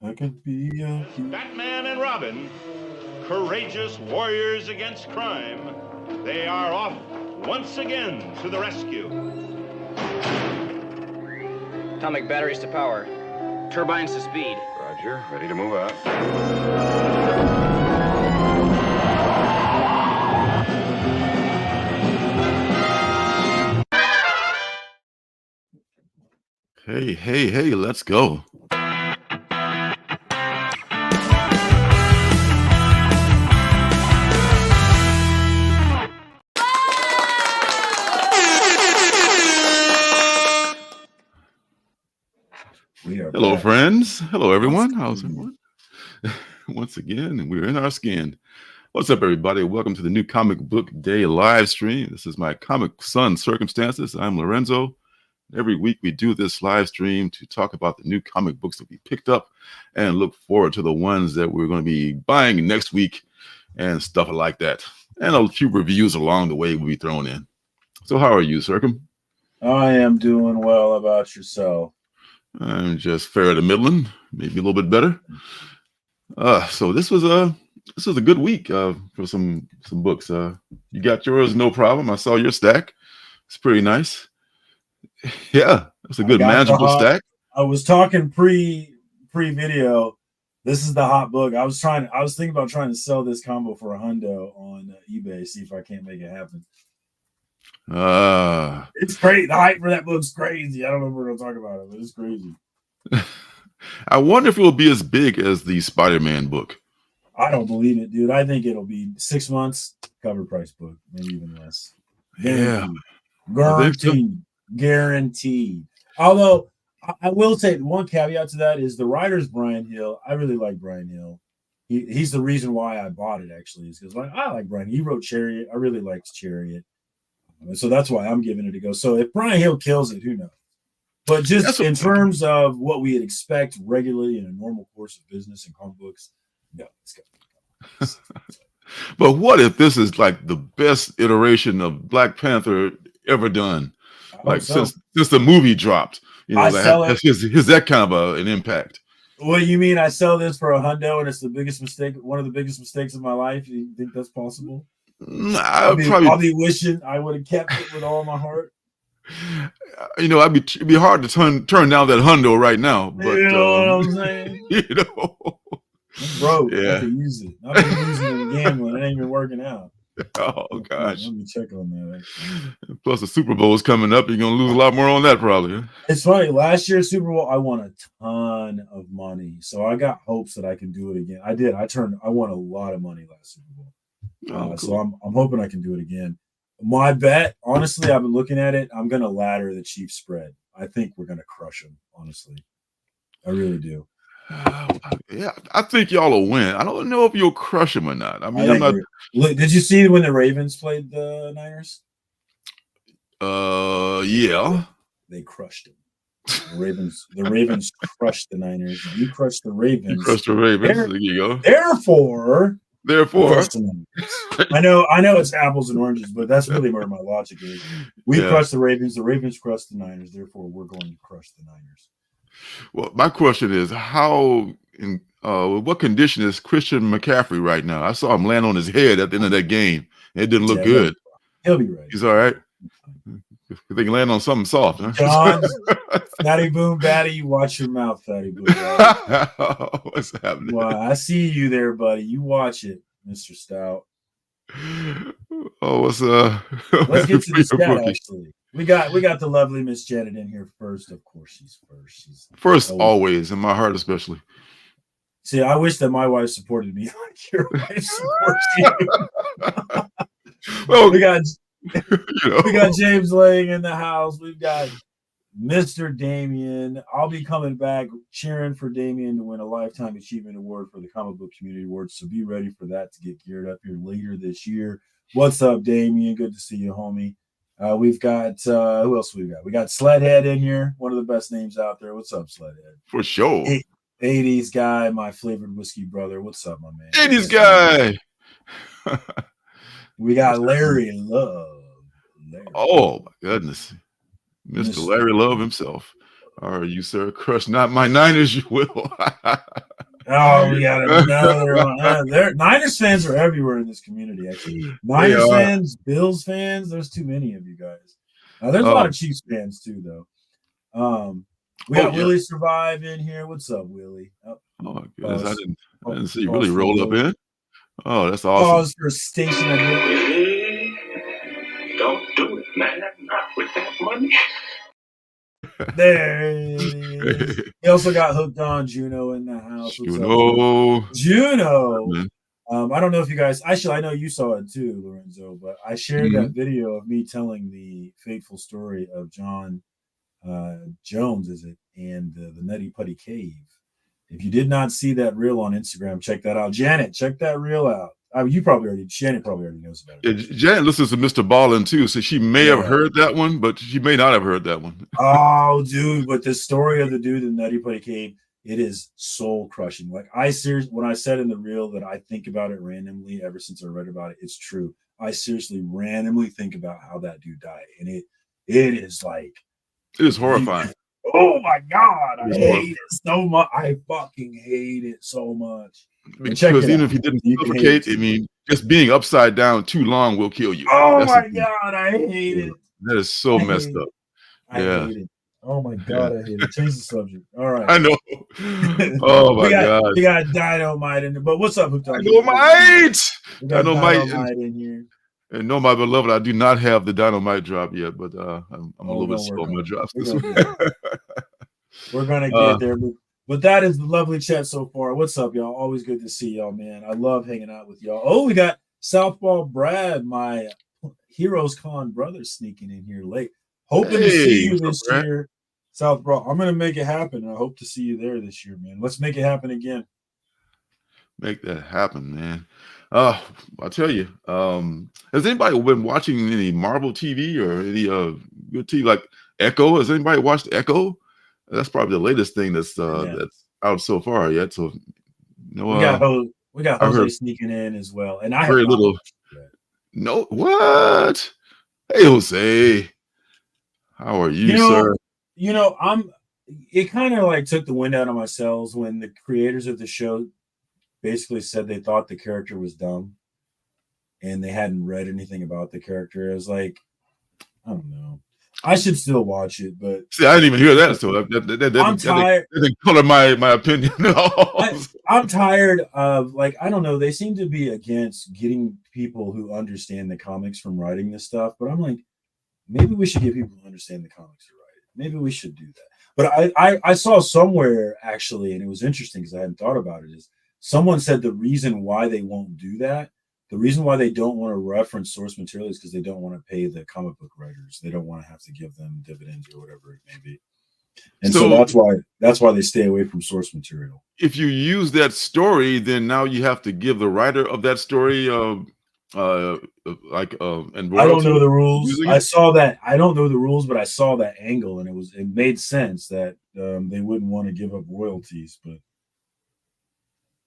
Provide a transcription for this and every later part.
I could be a Batman and Robin, courageous warriors against crime, they are off once again to the rescue. Atomic batteries to power. Turbines to speed. Roger, ready to move out. Hey, let's go. Hello, back. friends. Hello, everyone. How's everyone? Once again, we're in our skin. What's up, everybody? Welcome to the new Comic Book Day live stream. This is my Comic Sun Circumstances. I'm Lorenzo. Every week we do this live stream to talk about the new comic books that we picked up and look forward to the ones that we're going to be buying next week and stuff like that. And a few reviews along the way will be thrown in. So how are you, Circum? I am doing well. How about yourself? I'm just fair to middling, maybe a little bit better. So this was a good week for some books. You got yours, no problem. I saw your stack. It's pretty nice. Yeah, it's a good manageable stack. I was talking pre-video. This is the hot book. I was thinking about trying to sell this combo for $100 on eBay. See if I can't make it happen. It's great. The hype for that book's crazy. I don't know if we're gonna talk about it, but it's crazy. I wonder if it will be as big as the Spider-Man book. I don't believe it, dude. I think it'll be 6 months cover price book, maybe even less. Guaranteed. Although I will say one caveat to that is the writer's Brian Hill. I really like Brian Hill. He's the reason why I bought it, actually, is because I like Brian. He wrote Chariot. I really liked Chariot. So that's why I'm giving it a go. So if Brian Hill kills it, who knows? But just in terms of what we would expect regularly in a normal course of business in comic books, no, it's good. But what if this is like the best iteration of Black Panther ever done? Like since the movie dropped, you know, is that kind of an impact? What do you mean? I sell this for $100 and it's the biggest mistake, one of the biggest mistakes of my life. You think that's possible? I'll be wishing I would have kept it with all my heart. You know, it'd be hard to turn down that $100 right now. But you know what I'm saying? You know, I'm broke. Yeah. I can use it. I've been using it in gambling. It ain't even working out. Oh gosh. Let me check on that. Actually. Plus the Super Bowl is coming up. You're gonna lose a lot more on that probably. It's funny. Last year's Super Bowl, I won a ton of money. So I got hopes that I can do it again. I did. I won a lot of money last Super Bowl. Cool. So I'm hoping I can do it again. My bet, honestly, I've been looking at it. I'm going to ladder the Chiefs spread. I think we're going to crush them, honestly. I really do. Yeah, I think y'all will win. I don't know if you'll crush them or not. I mean, I'm not. Did you see when the Ravens played the Niners? Yeah. They crushed them. The Ravens crushed the Niners. You crushed the Ravens. You crushed the Ravens. There you go. Therefore, I know it's apples and oranges, but that's really where my logic is. We crushed the Ravens crushed the Niners, therefore we're going to crush the Niners. Well, my question is what condition is Christian McCaffrey right now? I saw him land on his head at the end of that game. It didn't look good. He'll be right. He's all right. They can land on something soft, huh? John, Fatty Boom Batty, you watch your mouth, Fatty Boom Batty. What's happening? Well, I see you there, buddy. You watch it, Mr. Stout. Oh, what's let's get to the chat, actually. We got the lovely Miss Janet in here first. Of course, she's first. She's first always, in my heart especially. See, I wish that my wife supported me like your wife supports you. Well, we got James Lang in the house. We've got Mr. Damien. I'll be coming back cheering for Damien to win a Lifetime Achievement Award for the Comic Book Community Awards. So be ready for that to get geared up here later this year. What's up, Damien? Good to see you, homie. We've got who else we got? We got Sledhead in here, one of the best names out there. What's up, Sledhead? For sure. 80s guy, my flavored whiskey brother. What's up, my man? 80s guy. We got Larry Love. Oh my goodness, Mr. Larry Love himself. Are you, sir? Crush not my Niners, you will. Oh, we got another one. Niners fans are everywhere in this community, actually. Niners fans, Bills fans, there's too many of you guys. There's a lot of Chiefs fans, too, though. We got Willie Survive in here. What's up, Willie? Oh my goodness. I didn't see you really roll up in. Oh, that's awesome. Pause for station. Don't do it, man. Not with that money. There it is. He also got hooked on Juno in the house. Juno. I don't know if you guys, actually, I know you saw it too, Lorenzo, but I shared that video of me telling the fateful story of John Jones, and the Nutty Putty Cave. If you did not see that reel on Instagram, check that out. Janet, check that reel out. Janet probably already knows about it. Yeah, Janet listens to Mr. Ballin too, so she may have heard that one, but she may not have heard that one. Oh, dude, but the story of the dude in the Nutty Putty Cave, it is soul crushing. Like when I said in the reel that I think about it randomly ever since I read about it, it's true. I seriously randomly think about how that dude died, and it is like, it is horrifying. Oh my God, I hate it so much. I fucking hate it so much. Because even if he didn't suffocate, I mean, just being upside down too long will kill you. Oh my God, I hate it. That is so messed up. I hate it. Oh my God, I hate it. Change the subject. All right. I know. Oh my God. We got Dynamite in there. But what's up, Dynamite? Dynamite in here. And no, my beloved, I do not have the Dynamite drop yet, but I'm a little bit slow on my drops this week. We're gonna get there, but that is the lovely chat so far. What's up, y'all? Always good to see y'all, man. I love hanging out with y'all. Oh, we got Southpaw Brad, my Heroes Con brother, sneaking in here late. Hoping to see you this year, Southpaw. I'm gonna make it happen, and I hope to see you there this year, man. Let's make it happen again. Make that happen, man. I'll tell you. Has anybody been watching any Marvel TV or any good TV like Echo? Has anybody watched Echo? That's probably the latest thing that's out so far yet. So we got Jose sneaking in as well, and I have very little. No, what? Hey, Jose, how are you, sir? It kind of like took the wind out of my sails when the creators of the show basically said they thought the character was dumb and they hadn't read anything about the character. I was like, I don't know. I should still watch it, but see, I didn't even hear that. So I'm tired. That didn't color my opinion at all. I'm tired of, like, I don't know. They seem to be against getting people who understand the comics from writing this stuff, but I'm like, maybe we should get people who understand the comics to write it. Maybe we should do that. But I saw somewhere actually, and it was interesting because I hadn't thought about it, is someone said the reason why they won't do that, the reason why they don't want to reference source material is because they don't want to pay the comic book writers. They don't want to have to give them dividends or whatever it may be. And so that's why they stay away from source material. If you use that story, then now you have to give the writer of that story and I don't know the rules. I saw that. I don't know the rules, but I saw that angle, and it made sense that they wouldn't want to give up royalties. But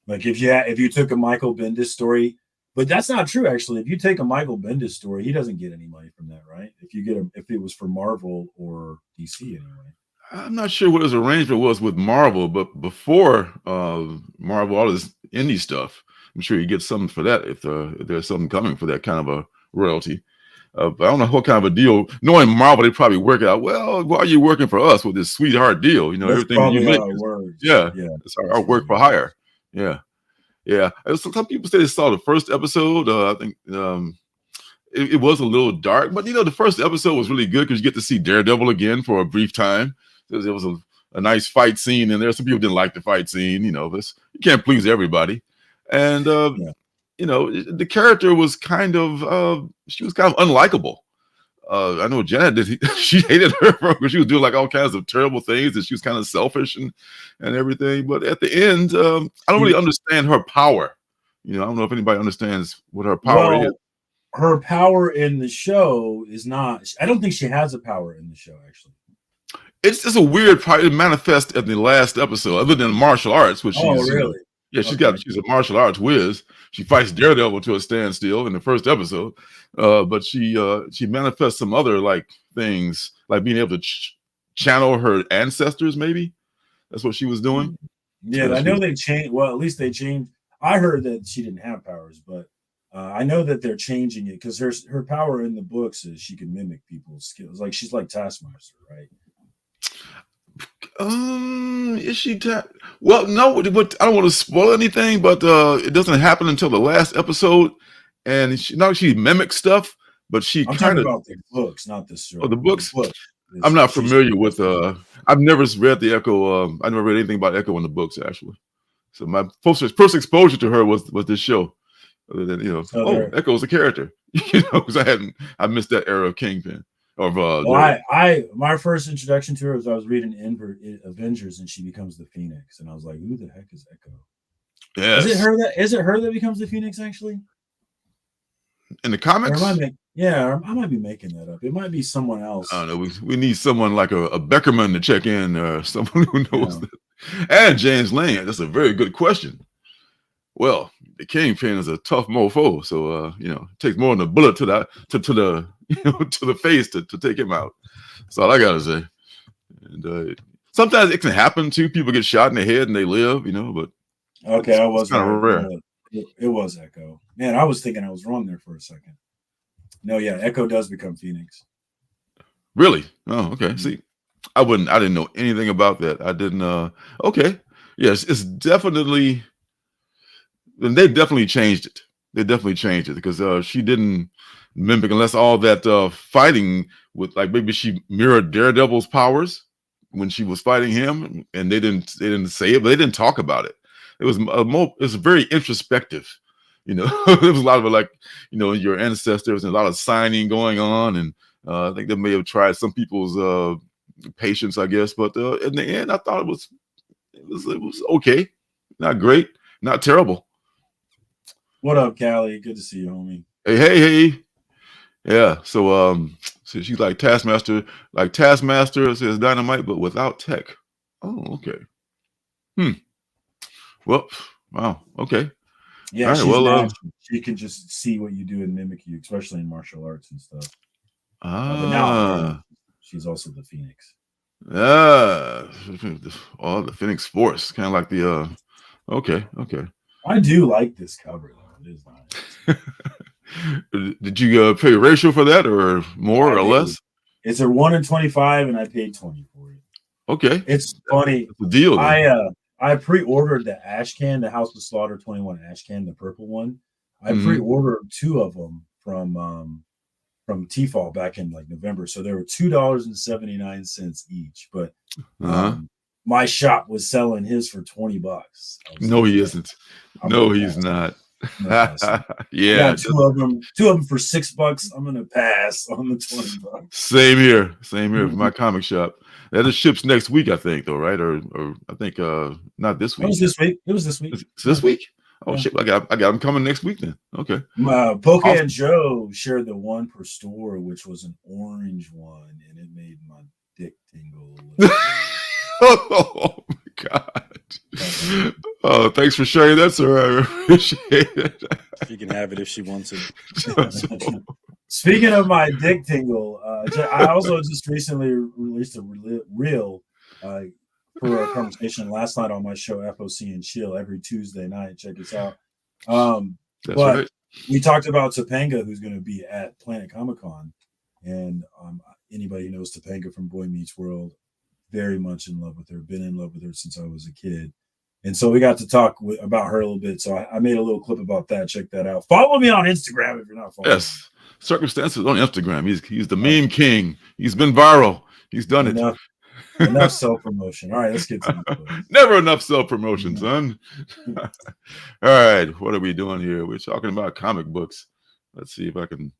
like if you took a Michael Bendis story, but that's not true actually. If you take a Michael Bendis story, he doesn't get any money from that, right? If it was for Marvel or DC anyway. I'm not sure what his arrangement was with Marvel, but before Marvel, all this indie stuff, I'm sure you get something for that if there's something coming for that kind of a royalty. But I don't know what kind of a deal. Knowing Marvel, they probably work out, well, why are you working for us with this sweetheart deal? You know, that's everything you make. Yeah. It's our work for hire. Yeah. Yeah. Some people say they saw the first episode. I think it was a little dark, but the first episode was really good because you get to see Daredevil again for a brief time. There was a nice fight scene in there. Some people didn't like the fight scene, but you can't please everybody. And the character was kind of she was kind of unlikable. I know Janet did. She hated her because she was doing like all kinds of terrible things, and she was kind of selfish and everything. But at the end, I don't really understand her power. I don't know if anybody understands what her power is. Her power in the show is not. I don't think she has a power in the show actually. It's just a weird part. It manifests in the last episode, other than martial arts, which she's really. Yeah, she's a martial arts whiz. She fights Daredevil to a standstill in the first episode, but she manifests some other like things, like being able to channel her ancestors. Maybe that's what she was doing. Yeah, I know they changed. Well, at least they changed. I heard that she didn't have powers, but I know that they're changing it because her power in the books is she can mimic people's skills. Like she's like Taskmaster, right? Is she? Well, no. But I don't want to spoil anything. But it doesn't happen until the last episode, and she mimics stuff. But she kind of about the books, not the show. Oh, the books. I'm not familiar with. I've never read the Echo. I never read anything about Echo in the books actually. So my first exposure to her was this show. Other than Echo's a character, because I missed that era of Kingpin. My first introduction to her was I was reading Avengers and she becomes the Phoenix, and I was like, who the heck is Echo? Yes. Is it her that becomes the Phoenix actually? In the comics? I might be making that up. It might be someone else. I don't know. We need someone like a Beckerman to check in, or someone who knows that. And James Lane, that's a very good question. Well, the Kingpin is a tough mofo, so it takes more than a bullet to the face to take him out. That's all I gotta say. And sometimes it can happen too. People get shot in the head and they live, but okay, I was kind of rare. It was Echo. Man, I was thinking I was wrong there for a second. No, yeah, Echo does become Phoenix. Really? Oh, okay. See, I didn't know anything about that. I didn't. Okay. Yes, it's definitely. And they definitely changed it. They definitely changed it because she didn't mimic unless all that fighting with, like, maybe she mirrored Daredevil's powers when she was fighting him, and they didn't say it, but they didn't talk about it. It was very introspective. There was a lot of it, like, your ancestors, and a lot of signing going on, and I think they may have tried some people's patience, I guess, but in the end, I thought it was okay, not great, not terrible. What up, Callie? Good to see you, homie. Hey. Yeah. So she's like Taskmaster. Like Taskmaster says Dynamite, but without tech. Oh, okay. Well, wow. Okay. Yeah. Right, she can just see what you do and mimic you, especially in martial arts and stuff. But now she's also the Phoenix. The Phoenix Force, kind of like the. Okay. I do like this cover though. It is nice. Did you pay a ratio for that, or more or less? It's a 1 in 25, and I paid 20 for it. Okay, it's funny. That's the deal. Then. I pre-ordered the Ash Can, the House of Slaughter 21 Ash Can, the purple one. I pre-ordered 2 of them from Tfal back in like November, so they were $2.79 each. But my shop was selling his for $20. No, he isn't. No, he's not. Yeah, 2 of them for $6. I'm gonna pass on the $20. Same here for my comic shop. That ships next week, I think, though, right? Or I think not this week. It was this week. It's this week. Oh shit! I got them coming next week then. Okay. Poke and Joe shared the one per store, which was an orange one, and it made my dick tingle. Oh my god! Oh, thanks for sharing that, sir. I appreciate it. She can have it if she wants it. Speaking of my dick tingle, I also just recently released a reel for a conversation last night on my show FOC and Chill every Tuesday night. Check us out. That's right. We talked about Topanga, who's going to be at Planet Comic Con, and anybody who knows Topanga from Boy Meets World, very much in love with her. Been in love with her since I was a kid. And so we got to talk about her a little bit. So I made a little clip about that. Check that out. Follow me on Instagram if you're not following. Yes. Circumstances on Instagram. He's the meme king. He's been viral. He's done it. Enough self-promotion. All right, let's get to it. Never enough self-promotion, son. All right. What are we doing here? We're talking about comic books. Let's see if I can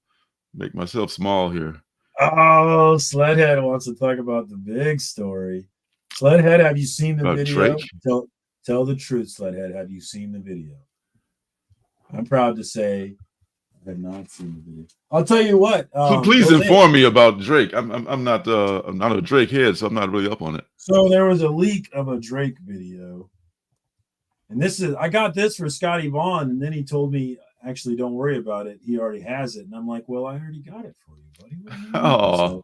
make myself small here. Oh, Sledhead wants to talk about the big story. Sledhead, have you seen the video? Tell the truth, Sledhead. Have you seen the video? I'm proud to say I have not seen the video. I'll tell you what. Please inform me about Drake. I'm not a Drake head, so I'm not really up on it. So there was a leak of a Drake video, and I got this for Scotty Vaughn, and then he told me, actually, don't worry about it. He already has it, and I'm like, well, I already got it for you, buddy. Oh,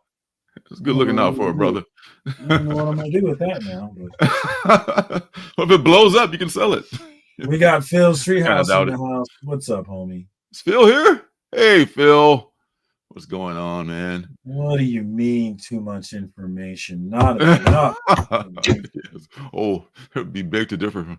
It's good looking out for it, brother. I don't know what I'm gonna do with that now. But well, if it blows up, you can sell it. We got Phil's Treehouse in the house. What's up, homie? Is Phil here? Hey, Phil. What's going on, man? What do you mean too much information? Not enough. Yes. Oh, it would be big to differ.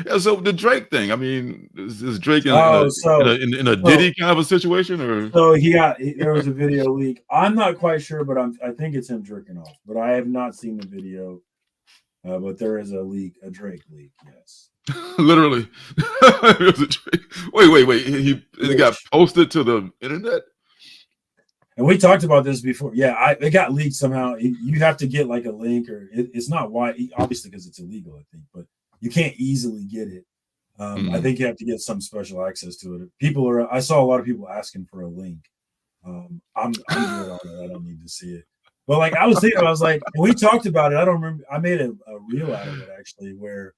Yeah, so the Drake thing. I mean, is Drake in a Diddy kind of a situation, or so there was a video leak. I'm not quite sure, but I think it's him jerking off. But I have not seen the video. But there is a Drake leak. Yes, literally. Wait. He got posted to the internet. And we talked about this before. Yeah, it got leaked somehow. You have to get like a link, or it's not obviously because it's illegal, I think, but you can't easily get it. I think you have to get some special access to it. I saw a lot of people asking for a link. I'm good on it. I don't need to see it. But like I was like, we talked about it. I don't remember. I made a reel out of it actually, where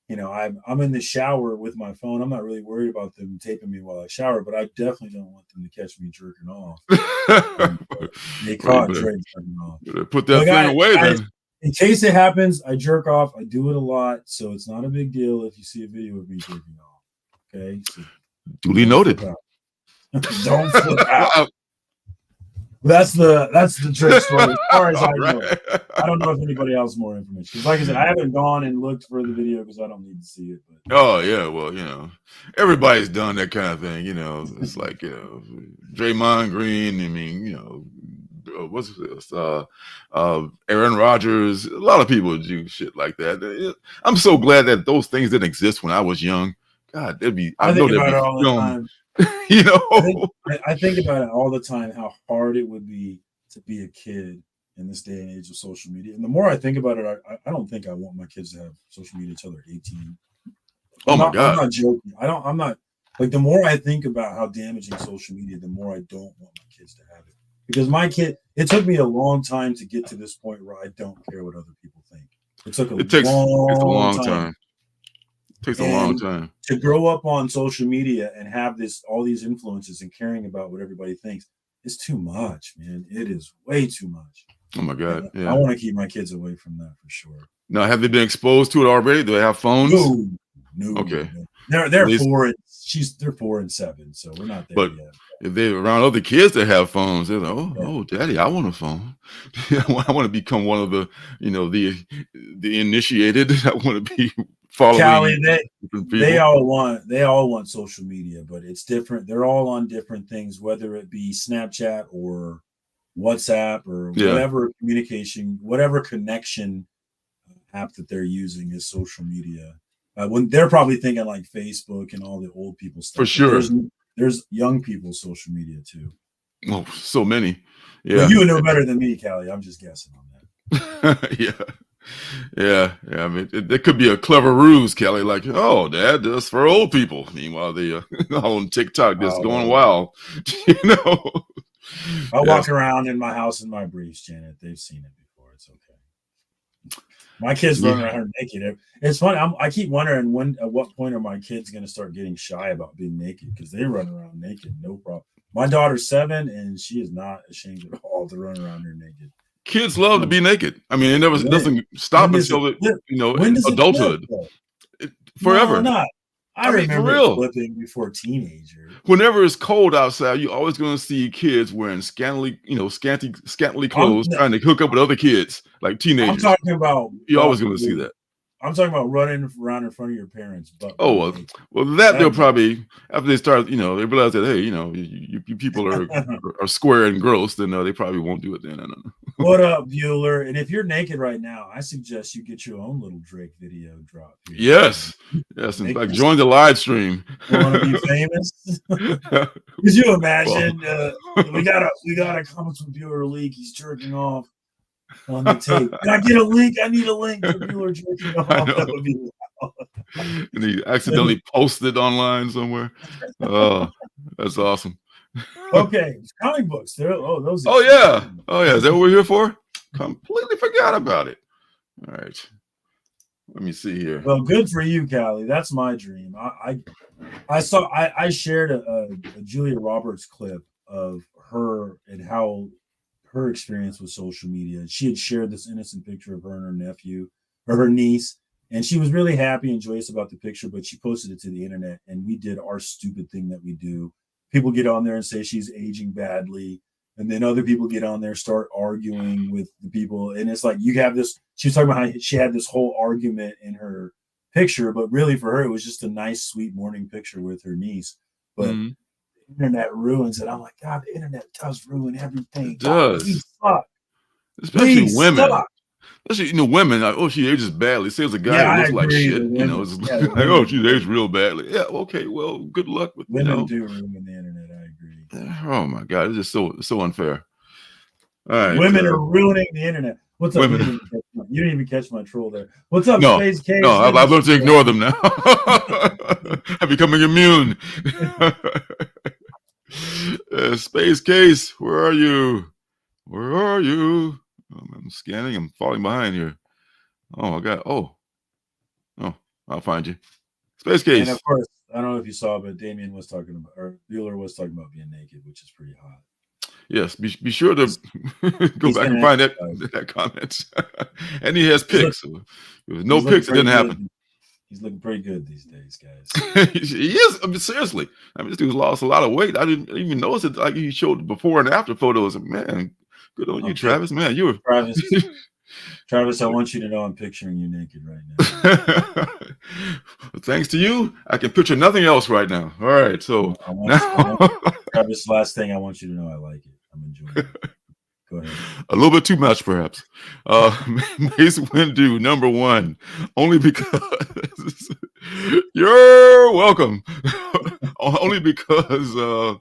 I'm in the shower with my phone. I'm not really worried about them taping me while I shower, but I definitely don't want them to catch me jerking off. They caught Drake jerking off. Put that thing away then. In case it happens, I jerk off. I do it a lot, so it's not a big deal if you see a video of me jerking off. Okay, so duly noted. Don't flip out. That's the Drake story. As far as I know, I don't know if anybody else has more information. Because, like I said, I haven't gone and looked for the video because I don't need to see it. But. Oh yeah, well, everybody's done that kind of thing. It's like Draymond Green. I mean, what's this? Aaron Rodgers. A lot of people do shit like that. I'm so glad that those things didn't exist when I was young. God, I think about it all the time. I think about it all the time, how hard it would be to be a kid in this day and age of social media. And the more I think about it, I don't think I want my kids to have social media until they're 18. Oh my God. I'm not joking. I'm not like, the more I think about how damaging social media, the more I don't want my kids to have it. Because it took me a long time to get to this point where I don't care what other people think. It takes a long time. It takes a long time to grow up on social media and have all these influences and caring about what everybody thinks. It's too much, man. It is way too much. Oh my God! Yeah. I want to keep my kids away from that for sure. Now, have they been exposed to it already? Do they have phones? No. Okay. No. They're 4 they're 4 and 7, so we're not there yet. If they're around other kids that have phones, they're like, oh, Daddy, I want a phone. I want to become one of the, the initiated. I want to be following. Callie, they all want social media, but it's different. They're all on different things, whether it be Snapchat or WhatsApp or whatever communication, whatever connection app that they're using is social media. When they're probably thinking like Facebook and all the old people stuff. For sure. There's young people's social media too. Oh, so many. Yeah. Well, you would know better than me, Callie. I'm just guessing on that. Yeah. I mean, it could be a clever ruse, Kelly. Like, oh, Dad, that's for old people. Meanwhile, they all on TikTok just going wild. I walk around in my house in my briefs, Janet. They've seen it before. It's okay. My kids run around naked. It's funny. I keep wondering at what point are my kids going to start getting shy about being naked, because they run around naked, no problem. My daughter's 7, and she is not ashamed at all to run around here naked. Kids love to be naked. I mean, it doesn't stop until adulthood. Forever. No, not. I remember it flipping before teenager. Whenever it's cold outside, you're always going to see kids wearing scantily clothes, trying to hook up with other kids like teenagers. I'm talking about. You're always going to see that. I'm talking about running around in front of your parents. But well, they'll probably, after they start, they realize that, hey, you people are square and gross, then they probably won't do it then. I don't know. What up, Bueller? And if you're naked right now, I suggest you get your own little Drake video drop. Here. Yes. In fact, join the live stream. You want to be famous? Could you imagine? We got a comment from Bueller leak. He's jerking off on the tape. Can I get a link? I need a link for Bueller jerking off. That would be wild. And he accidentally posted online somewhere. Oh, that's awesome. Okay, comic books. Those. Oh yeah. Is that what we're here for? Completely forgot about it. All right. Let me see here. Well, good for you, Callie. That's my dream. I shared a Julia Roberts clip of her and how her experience with social media. She had shared this innocent picture of her and her nephew or her niece, and she was really happy and joyous about the picture, but she posted it to the internet, and we did our stupid thing that we do. People get on there and say she's aging badly, and then other people get on there, start arguing with the people, and it's like you have this. She was talking about how she had this whole argument in her picture, but really for her it was just a nice, sweet morning picture with her niece. But the internet ruins it. I'm like, God, the internet does ruin everything. It does. Please suck. Especially Please women. suck. Especially, women, like, oh, she ages badly. Say it's a guy who looks like shit. It's like, oh, she aged real badly. Yeah, okay, well, good luck with women do ruin the internet. I agree. Oh my God, it's just so unfair. All right, women are ruining the internet. What's up? You didn't even catch my troll there. What's up, no, Space Case? No, I've learned to ignore them now. I'm becoming immune. Space Case, where are you? Where are you? I'm scanning. I'm falling behind here. Oh my God. Oh, I'll find you. Space Case. And of course, I don't know if you saw, but Damien was talking about, or Bueller was talking about being naked, which is pretty hot. Yes, be sure to go back and find that comment. And he has pics. So if no pics, it didn't happen. He's looking pretty good these days, guys. He is. I mean, seriously. I mean, this dude's lost a lot of weight. I didn't even notice it. Like he showed before and after photos. Man, good on you, Travis. Man, you were Travis, I want you to know I'm picturing you naked right now. Thanks to you, I can picture nothing else right now. All right, so Travis, last thing I want you to know, I like it. I'm enjoying it. Go ahead. A little bit too much, perhaps. Mace Windu, number 1, only because you're welcome. Only because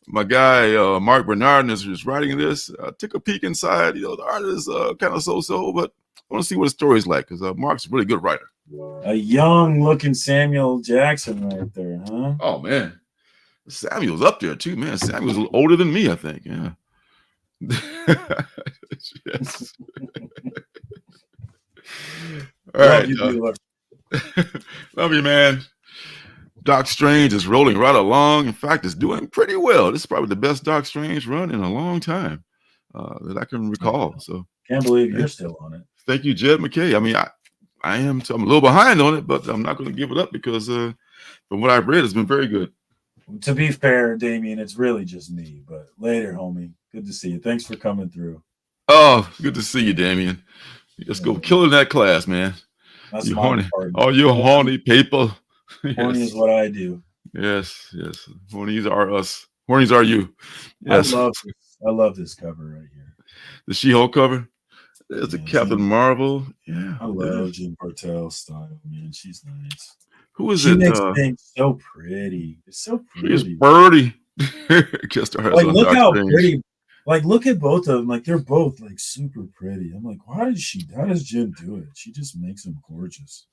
my guy Mark Bernardin is writing this. Took a peek inside. The art is kind of so, but I want to see what the story's like because Mark's a really good writer. A young-looking Samuel Jackson right there, huh? Oh man, Samuel's up there too, man. Samuel's older than me, I think. Yeah. Yes. All right. Love you, man. Doc Strange is rolling right along. In fact, it's doing pretty well. This is probably the best Doc Strange run in a long time that I can recall. So can't believe you're still on it. Thank you, Jed McKay. I mean, I am. I'm a little behind on it, but I'm not going to give it up because from what I've read, it's been very good. To be fair, Damien, it's really just me. But later, homie, good to see you. Thanks for coming through. Oh, good to see you, Damien. Let's go killing that class, man. That's you horny. Oh, you horny people. Horny is what I do. Yes. Hornies are us. Hornies are you. Yes. I love this cover right here. The She-Hulk cover. There's a Captain Marvel. Yeah. I love Jim Bartel's style, man. She's nice. Who is she it? She makes things so pretty. It's so pretty. She's birdie. Like, look how pretty. Like, look at both of them. Like, they're both like super pretty. I'm like, how does Jen do it? She just makes them gorgeous.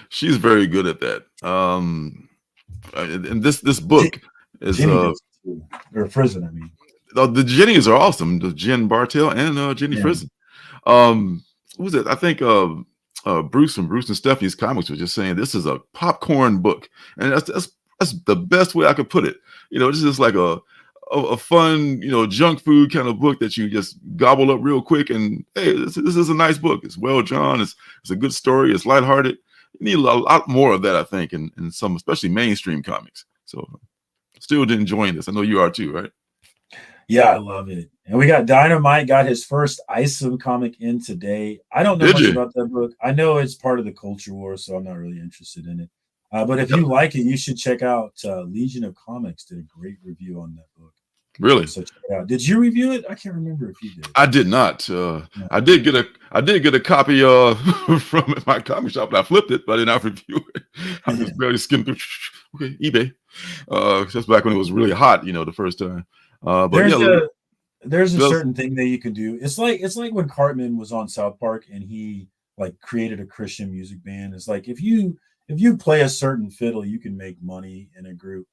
She's very good at that. And this book is or Frizen, I mean. The Jennies are awesome. The Jen Bartel and Jenny Frizen. Who was it? I think Bruce from Bruce and Stephanie's Comics was just saying this is a popcorn book, and that's the best way I could put it. This is like a fun, junk food kind of book that you just gobble up real quick. And hey, this is a nice book. It's well drawn. It's a good story. It's lighthearted. You need a lot more of that, I think, in some, especially mainstream comics. So, still enjoying this. I know you are too, right? Yeah, I love it. And we got Dynamite got his first Isom comic in today. I don't know much about that book. I know it's part of the Culture War, so I'm not really interested in it. But if you like it, you should check out Legion of Comics. Did a great review on that book. Really? So check it out. Did you review it? I can't remember if you did. I did not. I did get a copy from my comic shop, and I flipped it, but I did not review it. I just barely skimmed through. Okay, eBay. Just back when it was really hot, the first time. But there's a certain thing that you can do. It's like when Cartman was on South Park and he like created a Christian music band. It's like if you play a certain fiddle, you can make money in a group.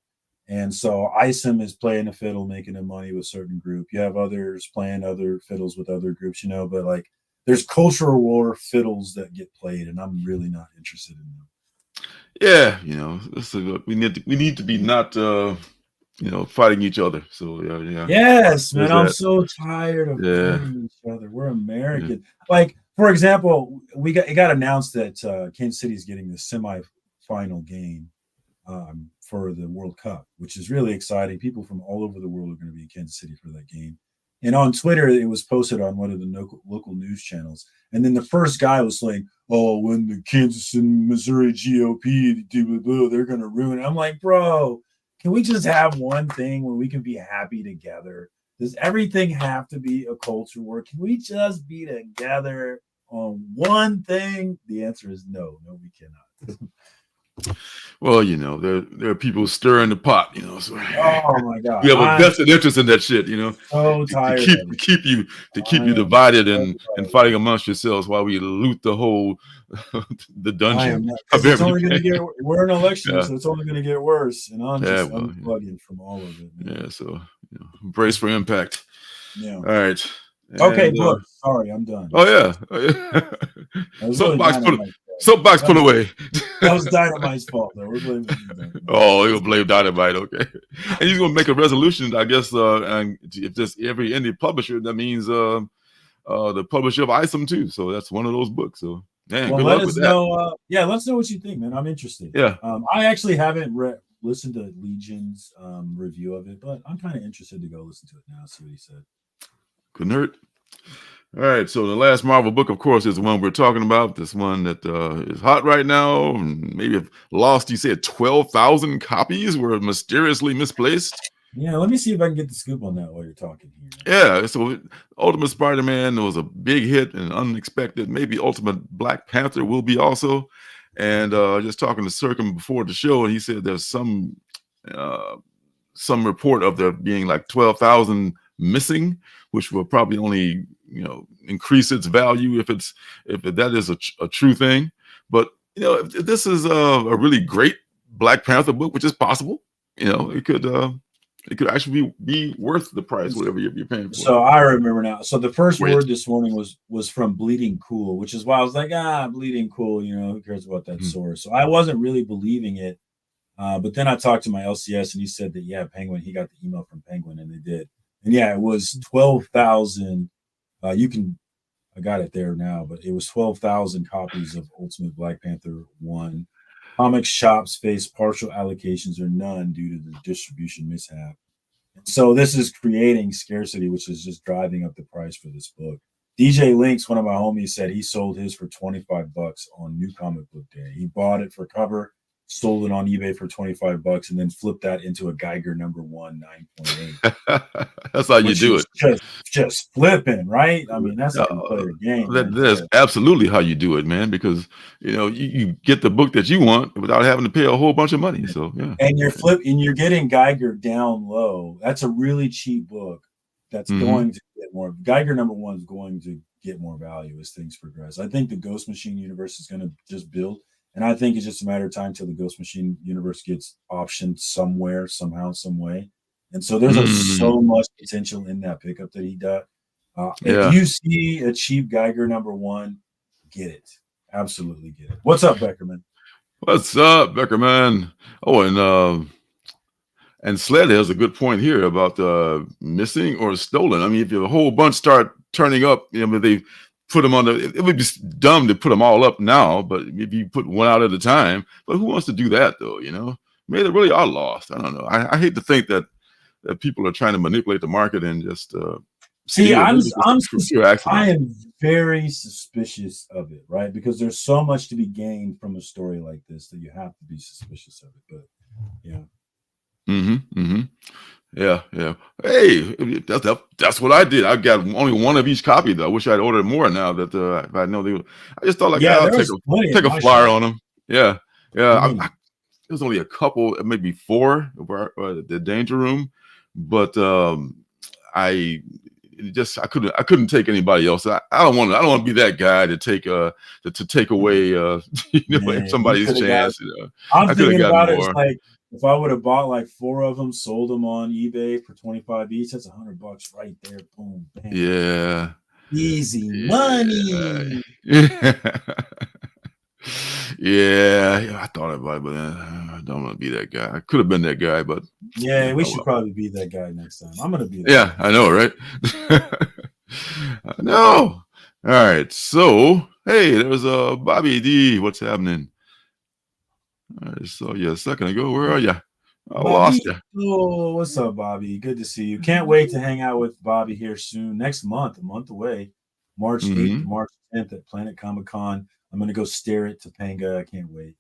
And so Isom is playing a fiddle, making the money with a certain group. You have others playing other fiddles with other groups, but like there's cultural war fiddles that get played, and I'm really not interested in them. Yeah, we need to be not fighting each other. So yeah. Yes, man. I'm that. so tired of Yeah. fighting each other. We're American. Yeah. Like, for example, it got announced that Kansas City is getting the semifinal game for the World Cup, which is really exciting. People from all over the world are going to be in Kansas City for that game. And on Twitter, it was posted on one of the local news channels. And then the first guy was like, "Oh, when the Kansas and Missouri GOP, they're going to ruin it." I'm like, bro, can we just have one thing where we can be happy together? Does everything have to be a culture war? Can we just be together on one thing? The answer is no. No, we cannot. Well, there are people stirring the pot, So oh my God, we have a vested interest in that shit, So tired to keep you divided and fighting amongst yourselves while we loot the whole the dungeon. It's only going to get. We're in an election, so it's only going to get worse. And I'm just unplugging from all of it. Man. Yeah, so brace for impact. Yeah. All right. Okay, look. Sorry, I'm done. Oh yeah. Soapbox put away. That was Dynamite's fault, though. We're blaming Oh, he'll blame Dynamite. Okay, and he's gonna make a resolution, I guess. And if there's every indie publisher, that means the publisher of ISOM too. So that's one of those books. So man, good luck with that. Let us know what you think, man. I'm interested. Yeah. I actually haven't listened to Legion's review of it, but I'm kind of interested to go listen to it now. See what he said. Couldn't hurt. All right, so the last Marvel book, of course, is the one we're talking about. This one that is hot right now. Maybe have lost, you said 12,000 copies were mysteriously misplaced. Yeah, let me see if I can get the scoop on that while you're talking here. Yeah, so Ultimate Spider-Man was a big hit and unexpected. Maybe Ultimate Black Panther will be also. And just talking to Surcam before the show, and he said there's some report of there being like 12,000 missing, which will probably only increase its value if that is a true thing. But if this is a really great Black Panther book, which is possible, it could actually be worth the price, whatever you're paying for. So I remember now. So the first word this morning was from Bleeding Cool, which is why I was like, Bleeding Cool, who cares about that source? So I wasn't really believing it. But then I talked to my LCS and he said that, Penguin, he got the email from Penguin and they did. And it was 12,000. I got it there now, but it was 12,000 copies of Ultimate Black Panther 1. Comic shops face partial allocations or none due to the distribution mishap. And so this is creating scarcity, which is just driving up the price for this book. DJ Links, one of my homies, said he sold his for $25 on New Comic Book Day. He bought it for cover, sold it on eBay for $25, and then flipped that into a Geiger number 1 9.8. That's how you do it. Just flipping, right? I mean, that's how you play the game. That's absolutely how you do it, man. Because you get the book that you want without having to pay a whole bunch of money. So yeah, and you're getting Geiger down low. That's a really cheap book. That's going to get more. Geiger number 1 is going to get more value as things progress. I think the Ghost Machine universe is going to just build. And I think it's just a matter of time till the Ghost Machine universe gets optioned somewhere, somehow, some way. And so there's so much potential in that pickup that he got. If you see a cheap Geiger number 1, get it. Absolutely get it. What's up, Beckerman? What's up, Beckerman? Oh, and Sled has a good point here about missing or stolen. I mean, if a whole bunch start turning up, they put them on it would be dumb to put them all up now, but if you put one out at a time, but who wants to do that though? Maybe they really are lost. I don't know. I hate to think that people are trying to manipulate the market and just see. I am very suspicious of it, right? Because there's so much to be gained from a story like this that you have to be suspicious of it. But yeah. Yeah. Hey, that's what I did. I got only one of each copy though. I wish I'd ordered more now that if I know I just thought I'll take a flyer on them. Yeah. There was only a couple, maybe 4 of the Danger Room, but I couldn't take anybody else. I don't want to be that guy to take away somebody's chance. I'm thinking about it. It's like, if I would have bought like 4 of them, sold them on eBay for $25 each, that's $100 right there. Boom, bam. Yeah. Easy money. Yeah, I thought about it, but I don't want to be that guy. I could have been that guy, but Yeah, we should probably be that guy next time. I'm gonna be. Yeah, I know, right? I know. All right. So, hey, there was Bobby D. What's happening? I saw you a second ago. Where are you? I lost you. Oh, what's up, Bobby? Good to see you. Can't wait to hang out with Bobby here soon. Next month, a month away, March 8th to March 10th at Planet Comic Con. I'm gonna go stare at Topanga. I can't wait.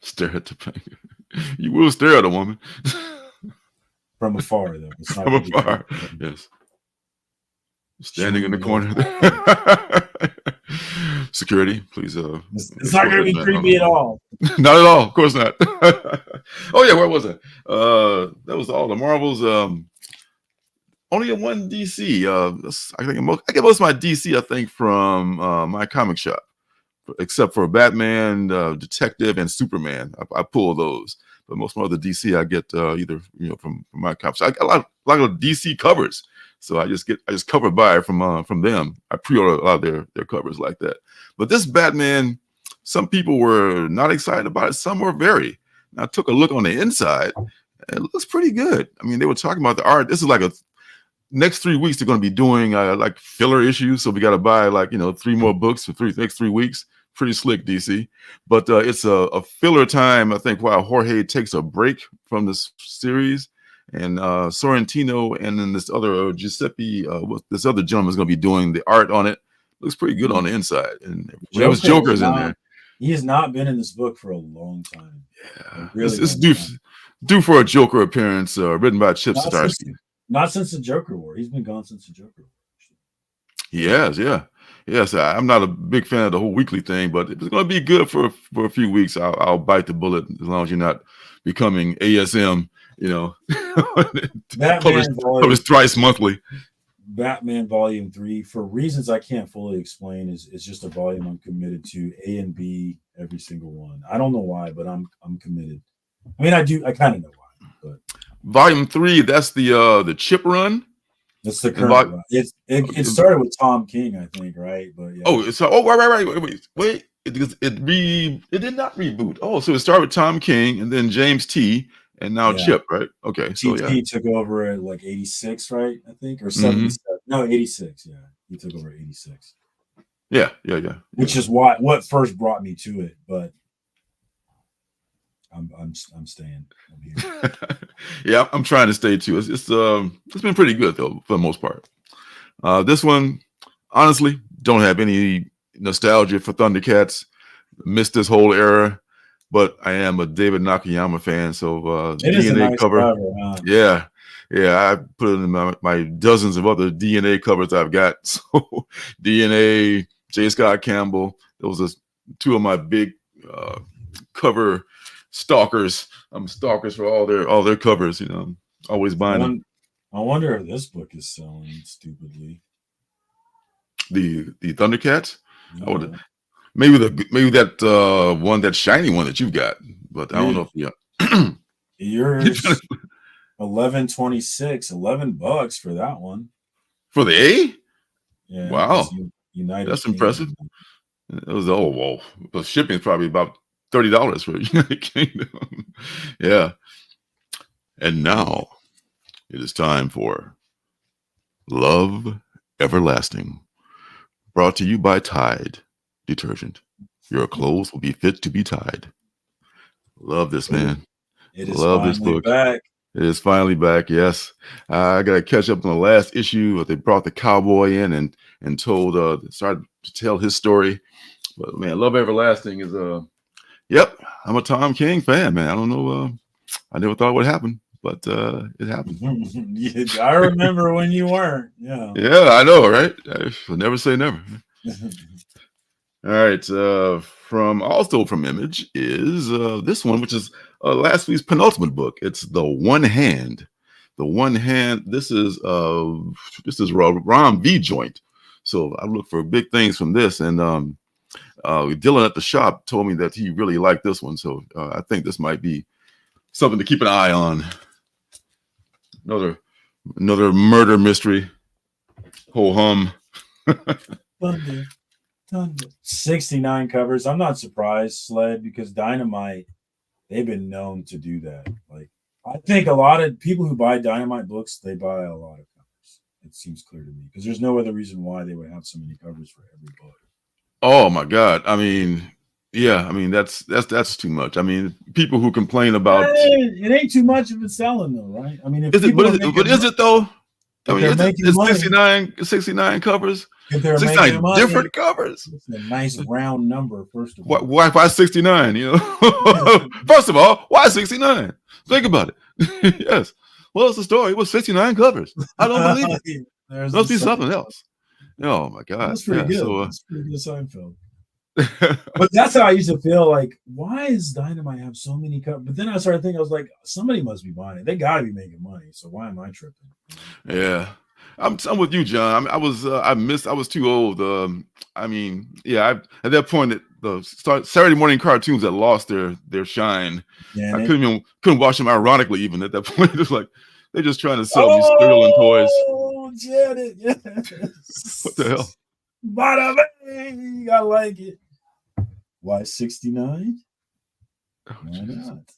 Stare at Topanga. You will stare at a woman. From afar, though. It's not From afar. Yes. Standing in the corner. Security, please. It's not going to be creepy at all. Not at all. Of course not. Oh yeah, where was it? That was all the Marvels. Only a one DC. I get most of my DC. I think from my comic shop, except for Batman, Detective, and Superman. I pull those. But most of my other DC I get either from my comic shop. I got a lot of DC covers. So I just cover buy from them. I pre-order a lot of their covers like that. But this Batman, some people were not excited about it. Some were very. And I took a look on the inside. It looks pretty good. I mean, they were talking about the art. This is like next 3 weeks they're going to be doing like filler issues. So we got to buy 3 more books for next 3 weeks. Pretty slick, DC. But it's a filler time, I think, while Jorge takes a break from this series. And Sorrentino and then this other Giuseppe, this other gentleman is going to be doing the art on it. Looks pretty good on the inside. And there was Joker's in there. He has not been in this book for a long time. Yeah, really it's due for a Joker appearance written by Chip Zdarsky. Not since the Joker War. He's been gone since the Joker War. He has, yeah. Yes, I'm not a big fan of the whole weekly thing, but if it's going to be good for a few weeks, I'll bite the bullet as long as you're not becoming ASM. Published thrice monthly. Batman Volume 3, for reasons I can't fully explain, is just a volume I'm committed to. A and B, every single one. I don't know why, but I'm committed. I mean, I kind of know why. But Volume 3, that's the Chip run. That's the current run. It started with Tom King, I think, right? But yeah. Wait. It did not reboot. Oh, so it started with Tom King and then James T. And now Chip, right? Okay, so he took over at 86, right? I think, or 77. No, 86. Yeah, he took over at 86. Yeah. Which is what first brought me to it, but I'm staying. I'm here. Yeah, I'm trying to stay too. It's been pretty good though for the most part. This one, honestly, don't have any nostalgia for Thundercats. Missed this whole era. But I am a David Nakayama fan, so DNA cover. Huh? Yeah, I put it in my dozens of other DNA covers I've got. So DNA, J. Scott Campbell, those are 2 of my big cover stalkers. I'm stalkers for all their covers. I'm always buying them. I wonder if this book is selling stupidly. The Thundercats. No. Maybe that one, that shiny one that you've got, but I don't know if yours $11.26, $11 for that one. For the A? Yeah. Wow. United. That's impressive. It was the shipping is probably about $30 for United Kingdom. Yeah. And now it is time for Love Everlasting, brought to you by Tide detergent. Your clothes will be fit to be tied. Love this, man. It is love this book. Back. It is finally back. Yes, I got to catch up on the last issue. They brought the cowboy in and started to tell his story. But man, Love Everlasting is yep. I'm a Tom King fan, man. I don't know. I never thought it would happen, but it happened. I remember when you weren't. Yeah. Yeah, I know, right? I never say never. All right, from Image is this one, which is last week's penultimate book. It's The One Hand. The One Hand. This is Ron V joint. So I look for big things from this, and Dylan at the shop told me that he really liked this one. So I think this might be something to keep an eye on. Another murder mystery. Ho hum. 69 covers. I'm not surprised, Sled, because Dynamite, they've been known to do that. Like I think a lot of people who buy Dynamite books, they buy a lot of covers. It seems clear to me because there's no other reason why they would have so many covers for every book. Oh my God! I mean, yeah, I mean that's too much. I mean, people who complain about it ain't too much if it's selling though, right? I mean, if is it? people But is it though? I mean, it's 69 covers. If they're 69 money, different covers. It's a nice round number. First of all, why 69? You know, first of all, why 69? Think about it. Yes. Well, it's the story. It was 69 covers. I don't believe it. There must be something else. Oh my God, that's pretty good. So, that's pretty good, Seinfeld. But that's how I used to feel. Like, why does Dynamite have so many covers? But then I started thinking, I was like, somebody must be buying it. They got to be making money. So why am I tripping? Yeah. I'm with you, John. I was too old. I mean, yeah, at that point, the Saturday morning cartoons that lost their shine. Yeah, I couldn't watch them ironically even at that point. It was like they're just trying to sell me cereal and toys. Oh, Janet, yes. What the hell? Bada bing, I like it. Why 69? Why not?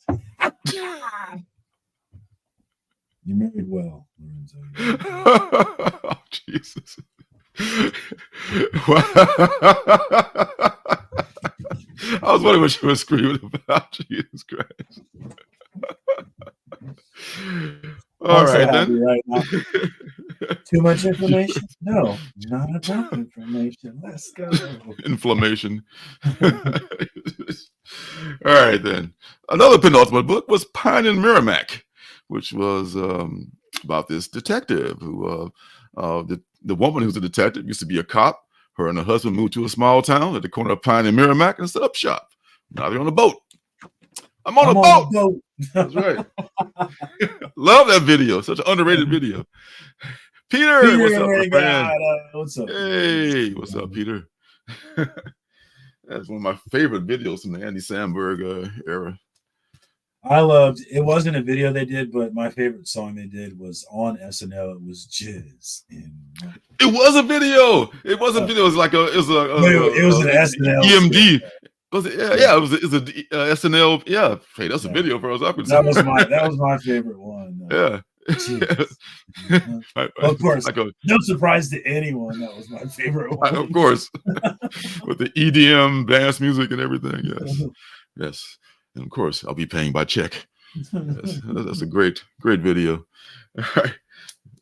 You married well, Lorenzo. Oh, Jesus. I was wondering what you were screaming about. Jesus Christ. All right, then. Right now. Too much information? No, not enough information. Let's go. Inflammation. All right, then. Another penultimate book was Pine and Merrimack, which was about this detective who, the woman who's a detective used to be a cop. Her and her husband moved to a small town at the corner of Pine and Merrimack and set up shop. Now they're on a boat. I'm on a boat. That's right. Love that video. Such an underrated video. Peter, what's up, my friend? What's up? Hey, what's up, Peter? That's one of my favorite videos from the Andy Samberg era. I loved it. Wasn't a video they did, but my favorite song they did was on SNL. It was Jizz. It was a video. It was a video. It was like it was an SNL EMD. Was it? Yeah, it was a SNL. Yeah, hey, that's a video for us. That was my favorite one. Yeah. Of course, no surprise to anyone. That was my favorite one. Of course, with the EDM dance music and everything. Yes, yes, and of course, I'll be paying by check. Yes, that's a great video.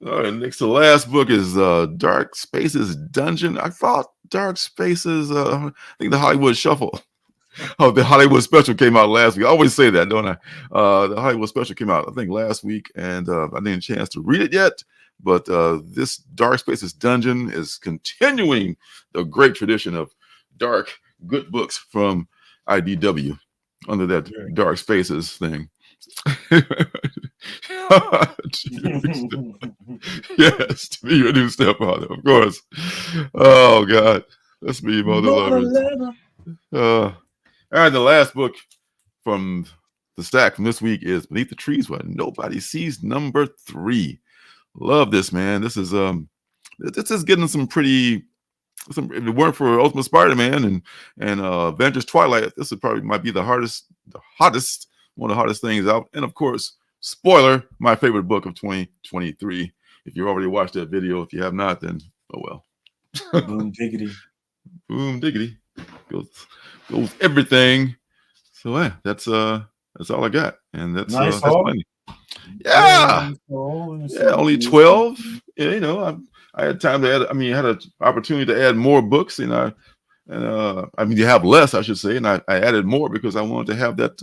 All right, next to the last book is Dark Spaces Dungeon. I thought Dark Spaces. I think the Hollywood Shuffle. Oh, the Hollywood Special came out last week. I always say that, don't I? The Hollywood Special came out, I think, last week, and I didn't have a chance to read it yet. But this Dark Spaces Dungeon is continuing the great tradition of dark, good books from IDW under that Dark Spaces thing. Yes, to be your new stepfather, of course. Oh, God. Let's be mother lovers. All right, the last book from the stack from this week is Beneath the Trees Where Nobody Sees, number 3. Love this, man. This is getting some pretty. If it weren't for Ultimate Spider-Man and Avengers Twilight, this might be the hottest, one of the hottest things out. And of course, spoiler, my favorite book of 2023. If you already watched that video, if you have not, then oh well. Boom diggity. Boom diggity. Goes everything. So yeah, that's all I got, and that's nice plenty. Yeah, only 12. Yeah, you know, I had time to add. I mean, I had an opportunity to add more books, and I mean, you have less, I should say, and I added more because I wanted to have that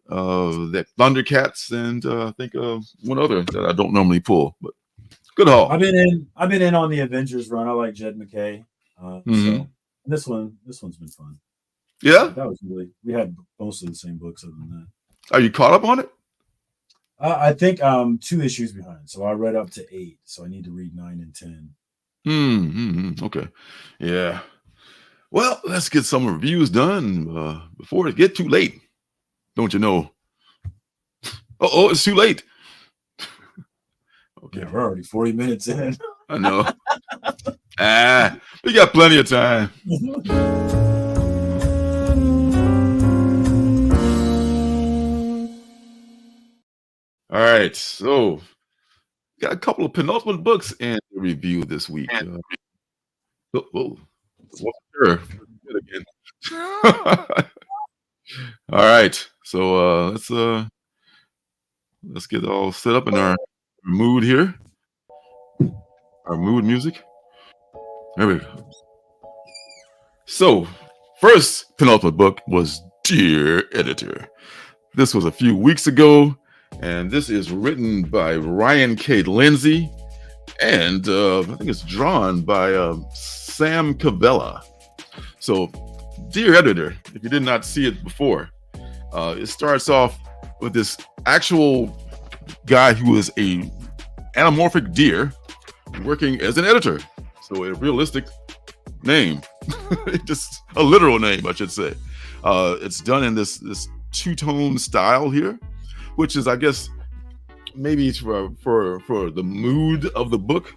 that Thundercats and I think one other that I don't normally pull, but good haul. I've been in on the Avengers run. I like Jed McKay. So this one's been fun. Yeah, that was we had mostly the same books. Other than that, are you caught up on it? I think 2 issues behind. So I read up to 8. So I need to read 9 and 10. Okay, yeah. Well, let's get some reviews done before it get too late. Don't you know? Oh, it's too late. Okay, we're already 40 minutes in. I know. We got plenty of time. All right, so got a couple of penultimate books in review this week. Sure. Good again. All right, so let's get all set up in our mood here. Our mood music. There we go. So, first penultimate book was Dear Editor. This was a few weeks ago, and this is written by Ryan K. Lindsay, and I think it's drawn by Sam Cavella. So, Dear Editor, if you did not see it before, it starts off with this actual guy who is a anamorphic deer working as an editor. So, a realistic name, just a literal name, I should say. It's done in this two-tone style here, which is, I guess, maybe for the mood of the book.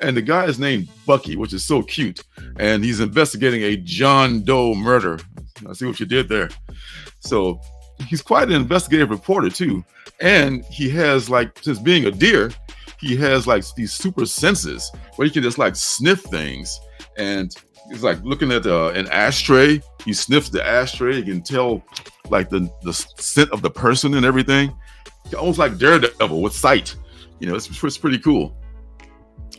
And the guy is named Bucky, which is so cute, and he's investigating a John Doe murder. I see what you did there. So he's quite an investigative reporter too, and he has, like, since being a deer, he has like these super senses where he can just like sniff things. And he's like looking at an ashtray. He sniffs the ashtray. He can tell like the scent of the person and everything. Almost like Daredevil with sight. You know, it's pretty cool.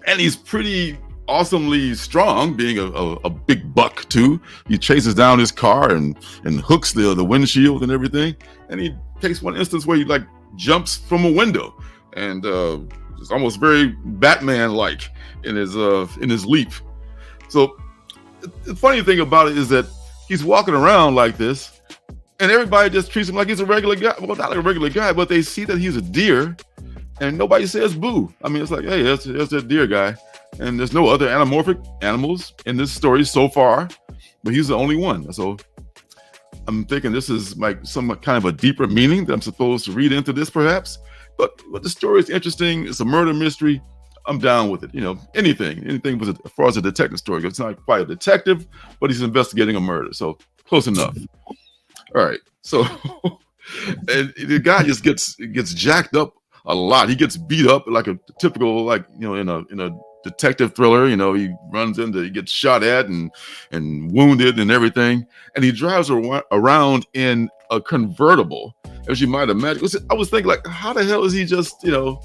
And he's pretty awesomely strong, being a big buck too. He chases down his car and hooks the windshield and everything. And he takes one instance where he like jumps from a window, and it's almost very Batman-like in his leap. So the funny thing about it is that he's walking around like this, and everybody just treats him like he's a regular guy. Well, not a regular guy, but they see that he's a deer, and nobody says boo. I mean, it's like, hey, that's that deer guy. And there's no other anamorphic animals in this story so far, but he's the only one. So I'm thinking this is like some kind of a deeper meaning that I'm supposed to read into this, perhaps. But the story is interesting. It's a murder mystery. I'm down with it. You know, anything with it, as far as a detective story goes. It's not quite a detective, but he's investigating a murder. So close enough. All right. So and the guy just gets jacked up a lot. He gets beat up like a typical, like, you know, in a detective thriller. You know, he gets shot at and wounded and everything. And he drives around in a convertible, as you might imagine. I was thinking, like, how the hell is he just, you know,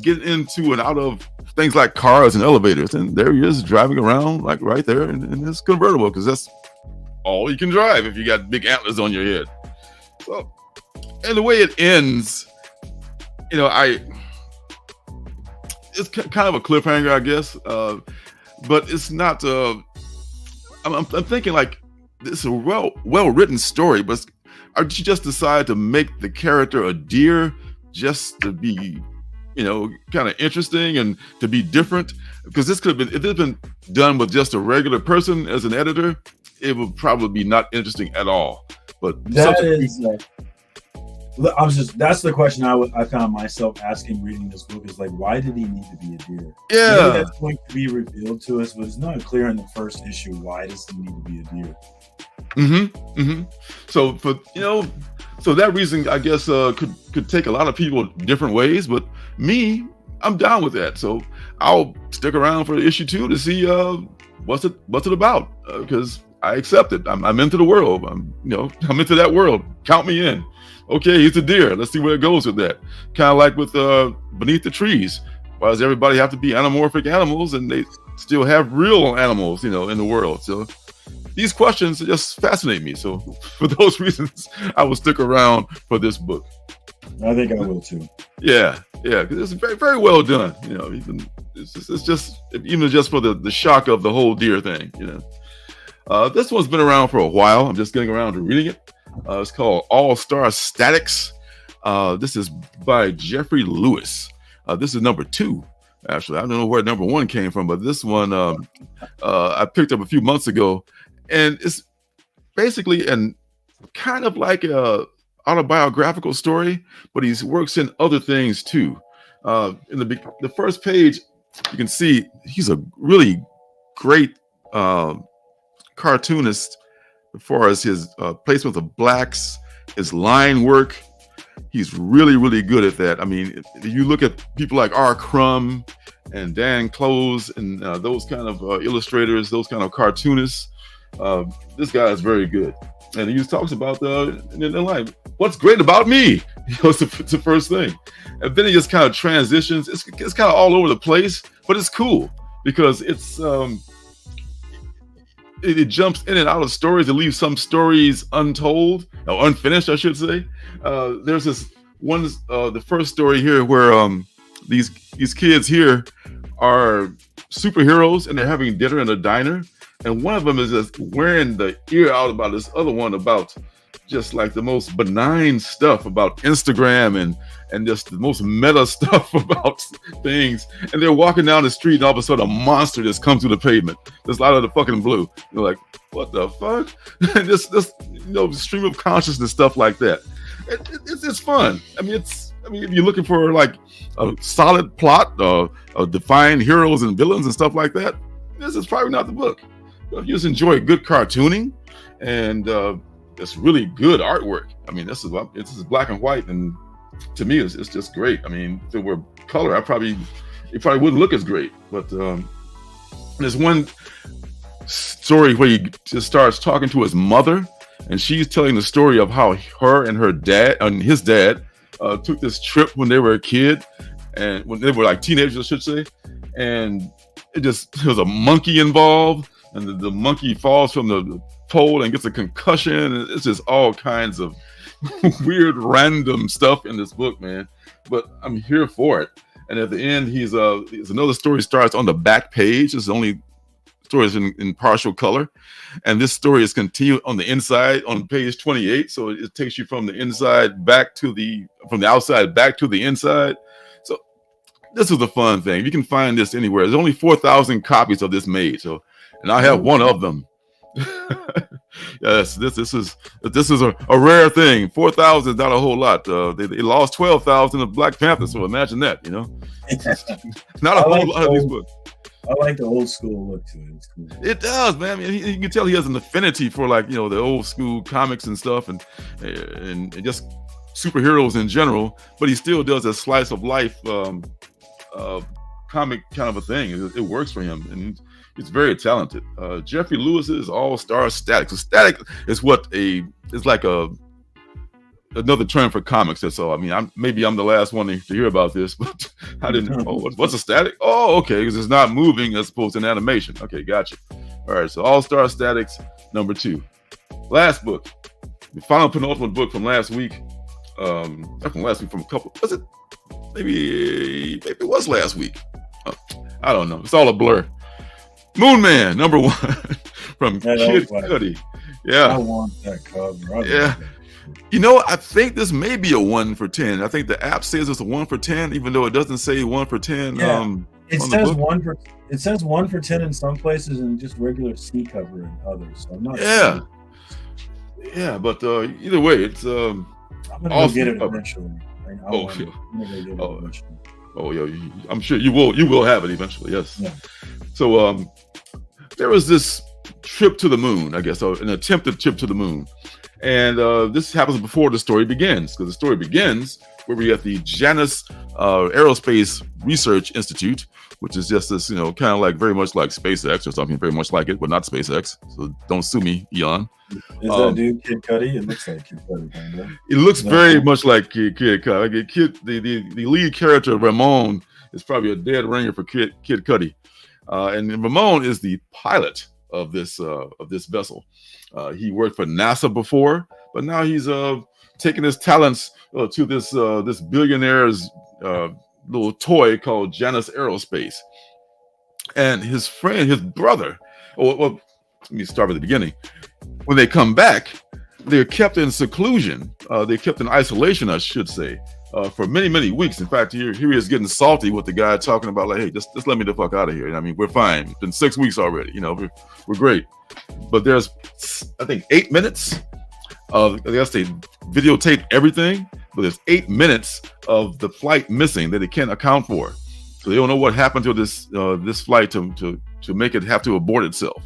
get into and out of things like cars and elevators? And there he is driving around like right there in this convertible, because that's all you can drive if you got big antlers on your head. So, and the way it ends, you know, it's kind of a cliffhanger, I guess, but it's not. I'm thinking like this is a well written story, but did you just decide to make the character a deer just to be, you know, kind of interesting and to be different? Because this could have been, if it had been done with just a regular person as an editor, it would probably be not interesting at all. But that's the question I found myself asking reading this book, is like, why did he need to be a deer? Yeah, maybe that's going to be revealed to us, but it's not clear in the first issue. Why does he need to be a deer? So so that reason, I guess, could take a lot of people different ways, but me, I'm down with that. So I'll stick around for issue 2 to see what's it about, because I accept it. I'm into the world. I'm into that world. Count me in. Okay, he's a deer. Let's see where it goes with that. Kind of like with Beneath the Trees. Why does everybody have to be anamorphic animals, and they still have real animals, you know, in the world? So these questions just fascinate me. So for those reasons, I will stick around for this book. I think I will too. Yeah, because it's very, very well done. You know, it's just even just for the shock of the whole deer thing. You know, this one's been around for a while. I'm just getting around to reading it. It's called All-Star Statics. This is by Jeffrey Lewis. This is number 2. Actually, I don't know where number 1 came from, but this one I picked up a few months ago, and it's basically kind of like a autobiographical story, but he works in other things too. In the first page, you can see he's a really great cartoonist as far as his placement of blacks, his line work. He's really, really good at that. I mean, if you look at people like R. Crumb and Dan Close and those kind of illustrators, those kind of cartoonists, this guy is very good. And he talks about in life, what's great about me? It's the first thing. And then he just kind of transitions. It's kind of all over the place, but it's cool because it jumps in and out of stories. It leaves some stories untold or unfinished, I should say. There's this one, the first story here where these kids here are superheroes and they're having dinner in a diner. And one of them is just wearing the ear out about this other one about just like the most benign stuff about Instagram and just the most meta stuff about things. And they're walking down the street and all of a sudden a monster just comes through the pavement. Just out of the fucking blue. You're like, what the fuck? And this stream of consciousness stuff like that. It's fun. I mean, if you're looking for like a solid plot, defined heroes and villains and stuff like that, this is probably not the book. If you just enjoy good cartooning and it's really good artwork. I mean, this is black and white, and to me, it's just great. I mean, if it were color, it probably wouldn't look as great. But there's one story where he just starts talking to his mother, and she's telling the story of how her and her dad and his dad took this trip when they were a kid, and when they were like teenagers, I should say, and there was a monkey involved. And the monkey falls from the pole and gets a concussion. And it's just all kinds of weird, random stuff in this book, man. But I'm here for it. And at the end, he's another story starts on the back page. It's the only story is in partial color. And this story is continued on the inside on page 28. So it takes you from the inside from the outside back to the inside. So this is a fun thing. You can find this anywhere. There's only 4,000 copies of this made. And I have one of them. Yes, this is a rare thing. 4,000 is not a whole lot. They lost 12,000 of Black Panther, so imagine that. Not a whole lot of these books. I like the old school look to it. It's cool. It does, man. I mean, you can tell he has an affinity for the old school comics and stuff, and just superheroes in general. But he still does a slice of life comic kind of a thing. It works for him, and he's very talented. Jeffrey Lewis's All-Star Static. So Static is like another term for comics. That's all. I mean, maybe I'm the last one to hear about this, but I didn't know. What's a static? Oh, okay, because it's not moving as opposed to an animation. Okay, gotcha. All right, so All-Star Statics #2. Last book, the final penultimate book from last week. Not from last week, from a couple. Was it? Maybe it was last week. I don't know. It's all a blur. Moon Man #1 from Kid Cudi. Yeah, I want that cover. Yeah. I think this may be a 1 for 10. I think the app says it's a 1 for 10, even though it doesn't say 1 for 10. Yeah. It says 1 for 10 in some places and just regular C cover in others. So I'm not sure. Yeah, but either way, it's I'm gonna go get it eventually. I'm sure you will have it eventually. Yes. Yeah. So there was this trip to the moon, I guess, an attempted trip to the moon. And this happens before the story begins, because the story begins where we're at the Janus Aerospace Research Institute, which is just this, kind of like very much like SpaceX or something, very much like it, but not SpaceX. So don't sue me, Elon. Is that dude Kid Cudi? It looks like Kid Cudi, kind of. It looks very much like Kid Cudi. The lead character, Ramon, is probably a dead ringer for Kid Cudi. And Ramon is the pilot of this vessel. He worked for NASA before, but now he's taking his talents to this billionaire's little toy called Janus Aerospace. And his brother. Well, let me start at the beginning. When they come back, they're kept in seclusion. They're kept in isolation, I should say, for many, many weeks. In fact, here he is getting salty with the guy talking about like, hey, just let me the fuck out of here. I mean, we're fine. It's been 6 weeks already. We're great. But there's, I think, 8 minutes of, I guess they videotape everything, but there's 8 minutes of the flight missing that they can't account for. So they don't know what happened to this flight to make it have to abort itself.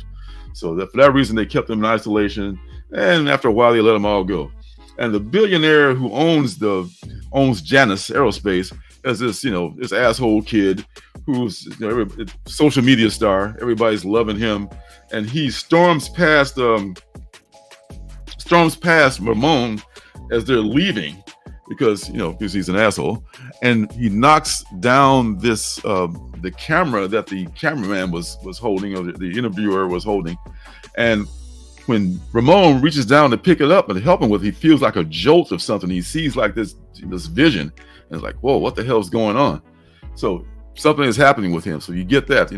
So for that reason, they kept them in isolation. And after a while, they let them all go. And the billionaire who owns Janus Aerospace is this, this asshole kid who's social media star. Everybody's loving him, and he storms past Ramon as they're leaving because he's an asshole, and he knocks down this the camera that the cameraman was holding, or the interviewer was holding, and when Ramon reaches down to pick it up and help him with it, he feels like a jolt of something. He sees like this vision, and it's like, whoa, what the hell is going on? So something is happening with him. So you get that,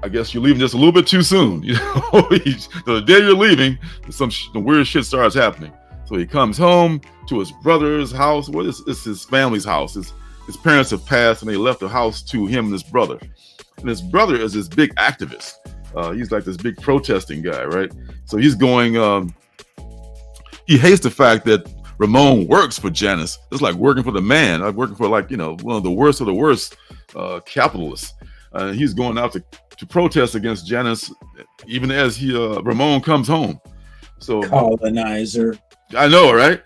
I guess you're leaving just a little bit too soon. The day you're leaving, some weird shit starts happening. So he comes home to his brother's house. Well, it's his family's house. His parents have passed, and they left the house to him and his brother. And his brother is this big activist. He's like this big protesting guy, right? So he's going, he hates the fact that Ramon works for Janus. It's like working for the man, like working for one of the worst of the worst capitalists. He's going out to protest against Janus, even as Ramon comes home. So colonizer. I know, right?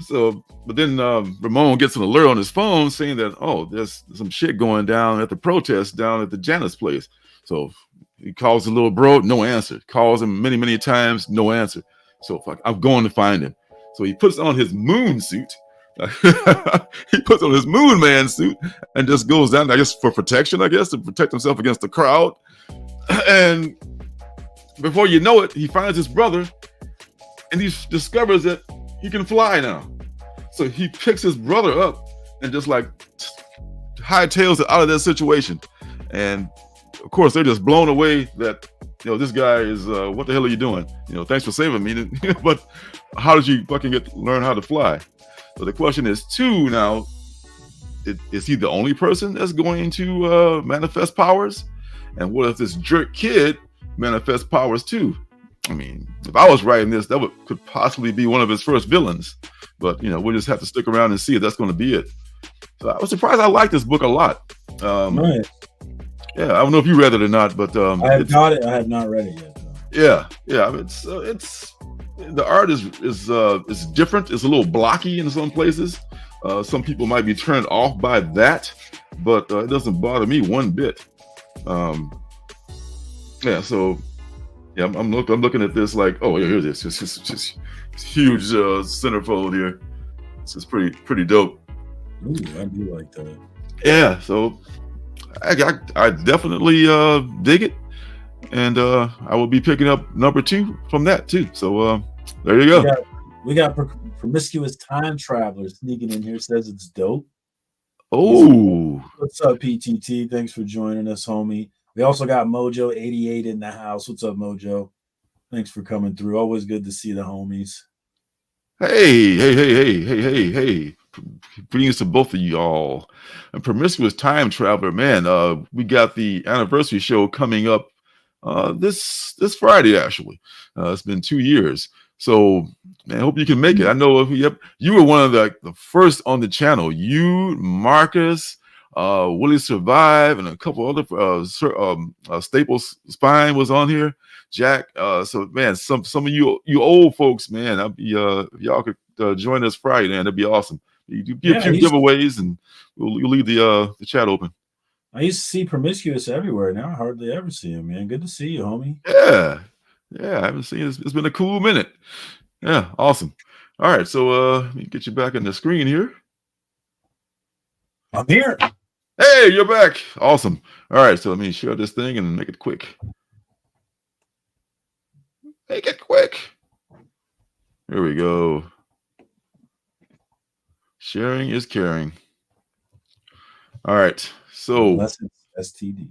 So, but then Ramon gets an alert on his phone saying that, there's some shit going down at the protest down at the Janus place. So he calls the little bro, no answer. Calls him many, many times, no answer. So I'm going to find him. So he puts on his moon suit. He puts on his moon man suit and just goes down, I guess, for protection, to protect himself against the crowd. And before you know it, he finds his brother, and he discovers that he can fly now. So he picks his brother up and just hightails it out of that situation. And of course, they're just blown away that this guy is what the hell are you doing? Thanks for saving me. But how did you fucking learn how to fly? So the question is, too, now, is he the only person that's going to manifest powers? And what if this jerk kid manifests powers too? I mean, if I was writing this, that could possibly be one of his first villains. But we'll just have to stick around and see if that's going to be it. So I was surprised. I like this book a lot. Nice. Yeah, I don't know if you read it or not, but I have got it. I have not read it yet. Yeah. I mean, it's the art is different. It's a little blocky in some places. Some people might be turned off by that, but it doesn't bother me one bit. So I'm looking at this like, here it is. Just huge centerfold here. It's just pretty dope. Ooh, I do like that. Yeah, so I definitely dig it, and I will be picking up number 2 from that too. So there you go. We got Promiscuous Time Traveler sneaking in here, says it's dope. Oh, what's up, PTT? Thanks for joining us, homie. We also got Mojo 88 in the house. What's up, Mojo? Thanks for coming through. Always good to see the homies. Hey. Greetings to both of y'all. And Promiscuous Time Traveler, man, we got the anniversary show coming up this Friday, actually. It's been 2 years. So, man, I hope you can make it. I know you were one of the first on the channel. You, Marcus, Willie Survive, and a couple other Staples Spine was on here. Jack. So, man, some of you old folks, man, if y'all could join us Friday, man, that'd be awesome. You do a few giveaways, and we'll leave the chat open. I used to see Promiscuous everywhere. Now I hardly ever see him, man. Good to see you, homie. Yeah, I haven't seen it. It's been a cool minute. Yeah, awesome. All right, so let me get you back on the screen here. I'm here. Hey, you're back. Awesome. All right, so let me share this thing and make it quick. Make it quick. Here we go. Sharing is caring. All right, so unless it's STDs.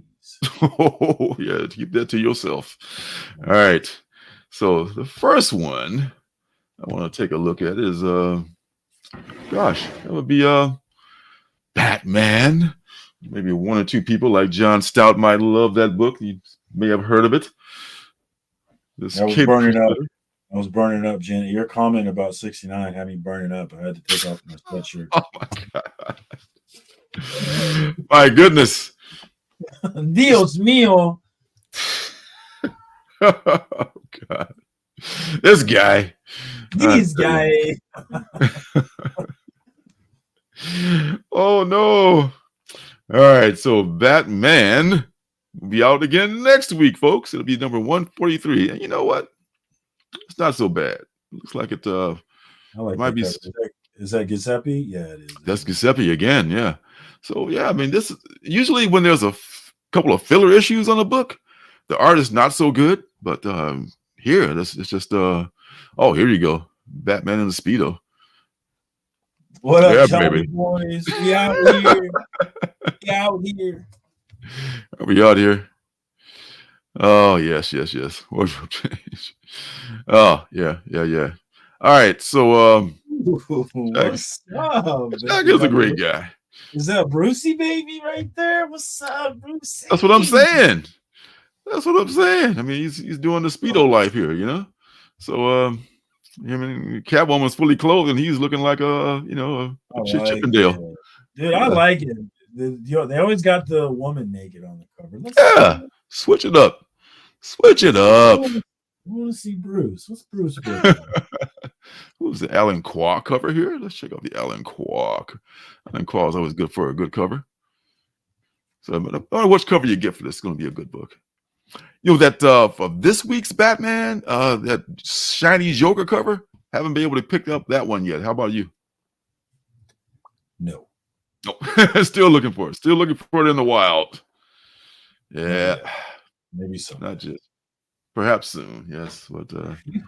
Oh yeah, keep that to yourself. All right, so the first one I want to take a look at is gosh, that would be Batman. Maybe 1 or 2 people like John Stout might love that book. You may have heard of it. I was burning up, Janet. Your comment about 69 had me burning up. I had to take off my sweatshirt. Oh my God. My goodness. Dios mío. Oh God. This guy. These guys. Oh no. All right, so Batman will be out again next week, folks. It'll be number 143. And you know what? It's not so bad. Looks like it I like might be. Is that Giuseppe? Yeah, it is. That's Giuseppe again. Yeah. So yeah, I mean, this usually when there's a couple of filler issues on a book, the art is not so good. But here, it's just oh, here you go, Batman in the Speedo. What up, Johnny boys? We out here. We out here. Are we out here? Oh yes. Wardrobe change. Oh yeah. All right, so what's up? Jack is a great guy. Is that Brucey baby right there? What's up, Brucey? That's what I'm saying. I mean, he's doing the Speedo life here, you know. So I mean, Catwoman's fully clothed, and he's looking like a Chippendale. Dude, I like it. They always got the woman naked on the cover. Switch it up. I want to see Bruce. What's Bruce doing? Who's the Alan Quah cover here? Let's check out the Alan Quah. Alan Quah is always good for a good cover. So no matter which cover you get for this, it's going to be a good book. You know that for this week's Batman, that shiny Joker cover, haven't been able to pick up that one yet. How about you? No. Still looking for it. Still looking for it in the wild. Yeah. Maybe so. Not just. Perhaps soon. Yes. But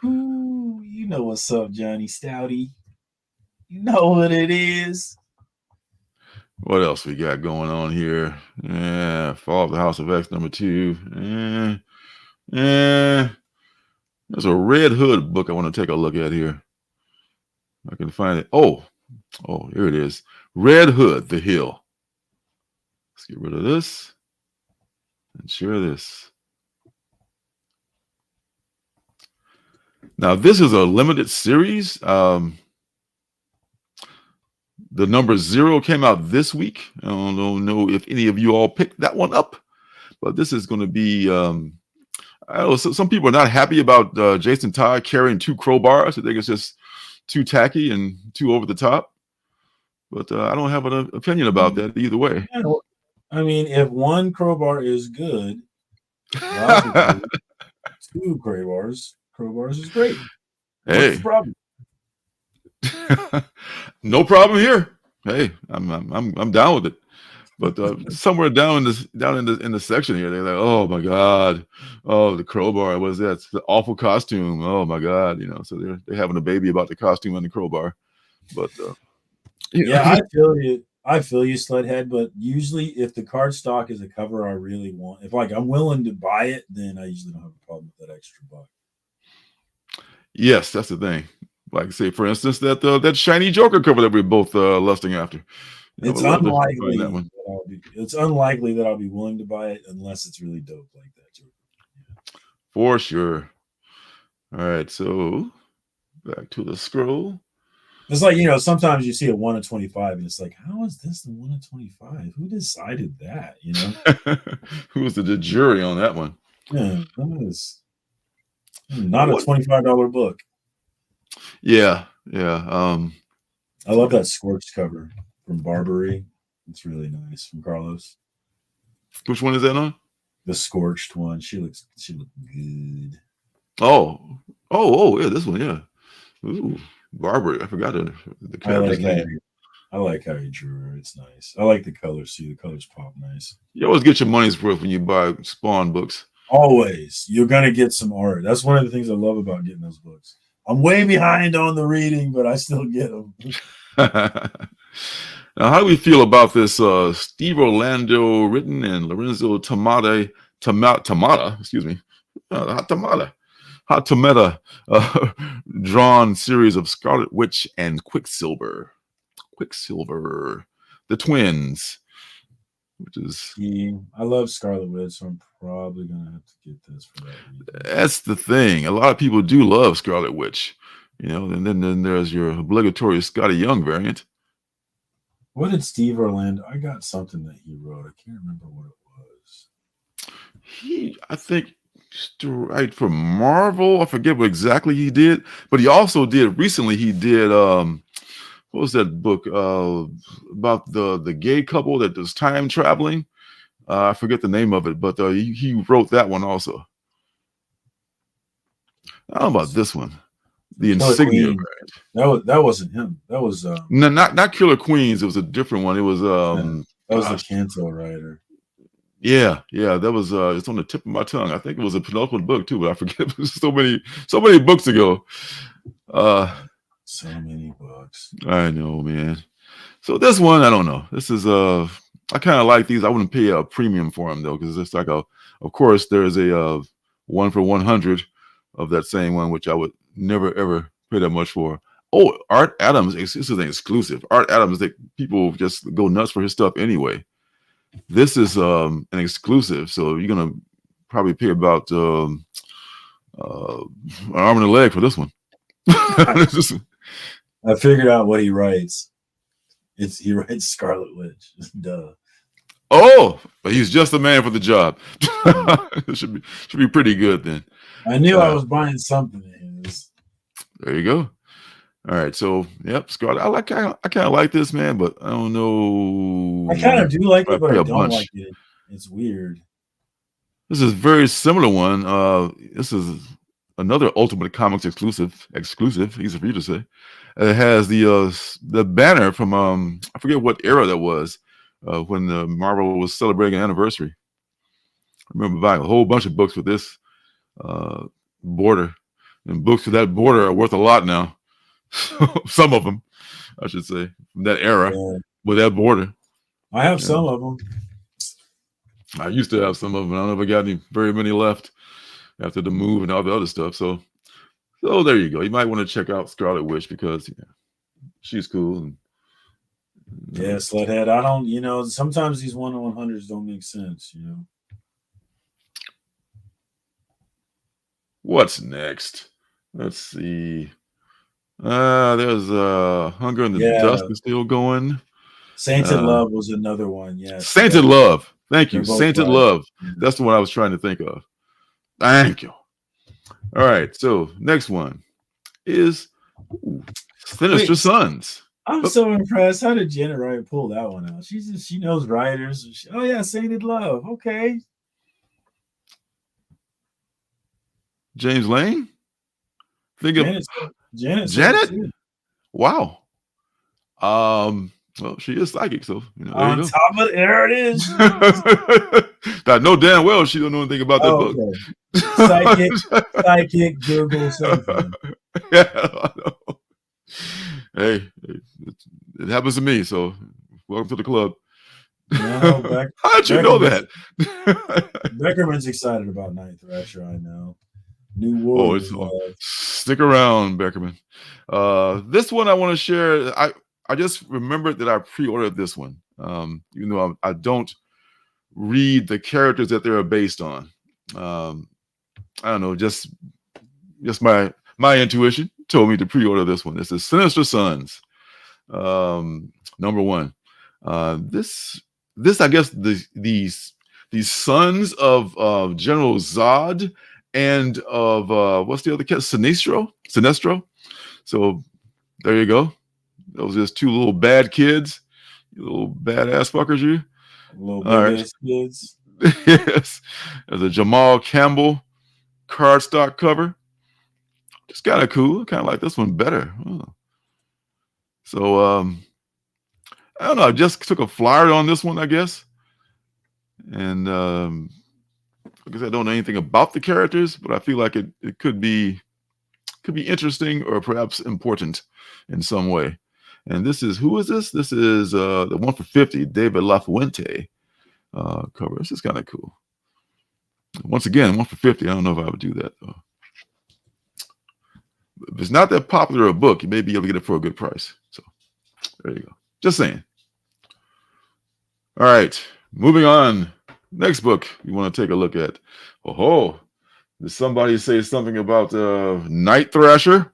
you know what's up, Johnny Stouty. You know what it is. What else we got going on here? Yeah, Fall of the House of X #2. There's a Red Hood book I want to take a look at here. I can find it. Oh, here it is. Red Hood, The Hill. Let's get rid of this and share this. Now, this is a limited series. The number 0 came out this week. I don't know if any of you all picked that one up, but this is going to be, I don't know, some people are not happy about Jason Todd carrying 2 crowbars. I think it's just too tacky and too over the top. But I don't have an opinion about that either way. I mean, if 1 crowbar is good, 2 crowbars is great. Hey. What's the problem? No problem here. Hey, I'm down with it. But somewhere down in the section here, they're like, oh my God, oh the crowbar, what is that? It's the awful costume. Oh my God, you know. So they're having a baby about the costume and the crowbar. But yeah, I feel you, Sludhead. But usually, if the cardstock is a cover I really want, if I'm willing to buy it, then I usually don't have a problem with that extra buck. Yes, that's the thing. Say, for instance, that shiny Joker cover that we're both lusting after. It's unlikely that I'll be willing to buy it unless it's really dope like that Joker. Yeah. For sure. All right, so back to the scroll. It's like, sometimes you see a 1 of 25, and it's like, how is this the 1 of 25? Who decided that? Who was the jury on that one? Yeah, that is not a $25 book. Yeah. I love that Scorched cover from Barbary. It's really nice from Carlos. Which one is that on? The Scorched one. She looked good. Oh, yeah, this one, yeah. Ooh, Barbary. I forgot the character's name. I like how you drew her. It's nice. I like the colors. See, the colors pop nice. You always get your money's worth when you buy Spawn books. Always. You're gonna get some art. That's one of the things I love about getting those books. I'm way behind on the reading, but I still get them. Now, how do we feel about this Steve Orlando written and Lorenzo Hot Tomato drawn series of Scarlet Witch and Quicksilver, the twins, which is... I love Scarlet Witch, so I'm probably going to have to get this for that reason. That's the thing. A lot of people do love Scarlet Witch, and then there's your obligatory Scotty Young variant. What did Steve Orlando? I got something that he wrote. I can't remember what it was. I think Right for Marvel. I forget what exactly he did, but he also did recently. He did what was that book about the gay couple that does time traveling? I forget the name of it, but he wrote that one also. I don't know about this one, the Insignia. That wasn't him. That was No, not Killer Queens. It was a different one. It was that was the Canto writer. Yeah, that was it's on the tip of my tongue. I think it was a penultimate book too, but I forget. It was so many books ago. So many books. I know, man. So this one, I don't know. This is I kind of like these. I wouldn't pay a premium for them though, because it's like of course there's a 1 for 100 of that same one, which I would never ever pay that much for. Oh, Art Adams, this is an exclusive. Art Adams, that people just go nuts for his stuff anyway. This is an exclusive, so you're gonna probably pay about an arm and a leg for this one. I figured out what he writes. He writes Scarlet Witch. Duh. Oh, but he's just the man for the job. It should be pretty good then. I knew I was buying something of his. There you go. All right, so yep, Scarlet. I kind of like this, man, but I don't know. I kind of do like it, but I don't like it. It's weird. This is a very similar one. This is another Ultimate Comics exclusive. Easy for you to say. It has the banner from I forget what era that was when the Marvel was celebrating an anniversary. I remember buying a whole bunch of books with this border, and books with that border are worth a lot now. Some of them, I should say, from that era with that border. I have some of them. I used to have some of them. I don't know if I got very many left after the move and all the other stuff. So there you go. You might want to check out Scarlet Witch because she's cool. And, yeah, Sluthead. I don't, sometimes these 1-100s don't make sense, What's next? Let's see. There's Hunger in the Dust is still going. Sainted Love was another one. Yes. Sainted Love. Thank you. Sainted Love. That's the one I was trying to think of. Thank you. All right. So next one is Sinister Sons. I'm so impressed. How did Janet Wright pull that one out? She knows writers. Oh yeah, Sainted Love. Okay. James Lane. Janet? Wow. Well, she is psychic, so on top of there it is. I know damn well she don't know anything about that book. Okay. Psychic, Google something. Yeah, I know. Hey, it happens to me, so welcome to the club. No, how'd you know that? Beckerman's excited about Night Thrasher, I know. New World. Stick around, Beckerman. This one I want to share. I just remembered that I pre-ordered this one. Even though I don't read the characters that they're based on. I don't know, just my intuition told me to pre-order this one. This is Sinister Sons. Number one. This I guess these sons of General Zod and of what's the other cat? Sinestro. So there you go. Those are just two little bad kids, you little badass fuckers, you. Little badass kids. Yes. There's a Jamal Campbell cardstock cover. It's kind of cool. Kind of like this one better. Oh. So I don't know. I just took a flyer on this one, I guess. And I guess I don't know anything about the characters, but I feel like it could be interesting or perhaps important in some way. And who is this? This is the 1 for 50, David LaFuente cover. This is kind of cool. Once again, 1 for 50. I don't know if I would do that though. If it's not that popular a book, you may be able to get it for a good price. So there you go. Just saying. All right, moving on. Next book you want to take a look at. Did somebody say something about Night Thrasher?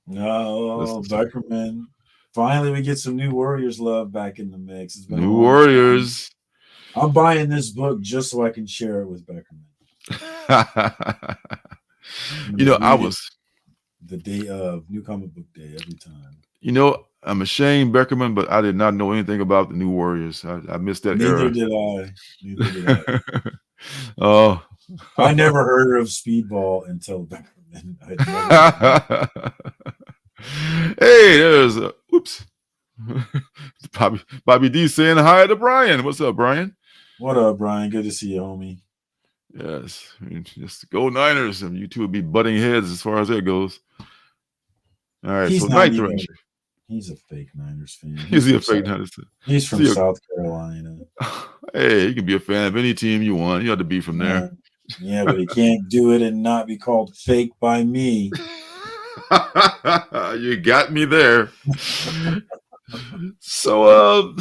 No, Beckerman. Finally, we get some New Warriors love back in the mix. It's been New Warriors. I'm buying this book just so I can share it with Beckerman. I was the day of New Comic Book Day every time. I'm a Shane Beckerman, but I did not know anything about the New Warriors. I missed that era. Neither did I. Oh, I never heard of Speedball until Beckerman. Hey, there's oops. Bobby D saying hi to Brian. What's up, Brian? What up, Brian? Good to see you, homie. Yes, just go Niners, and you two would be butting heads as far as that goes. All right, so Night Thrasher. He's a fake Niners fan. He's a fake Niners fan. He's from South Carolina. Hey, you can be a fan of any team you want. You have to be from there. Yeah, but he can't do it and not be called fake by me. You got me there. So,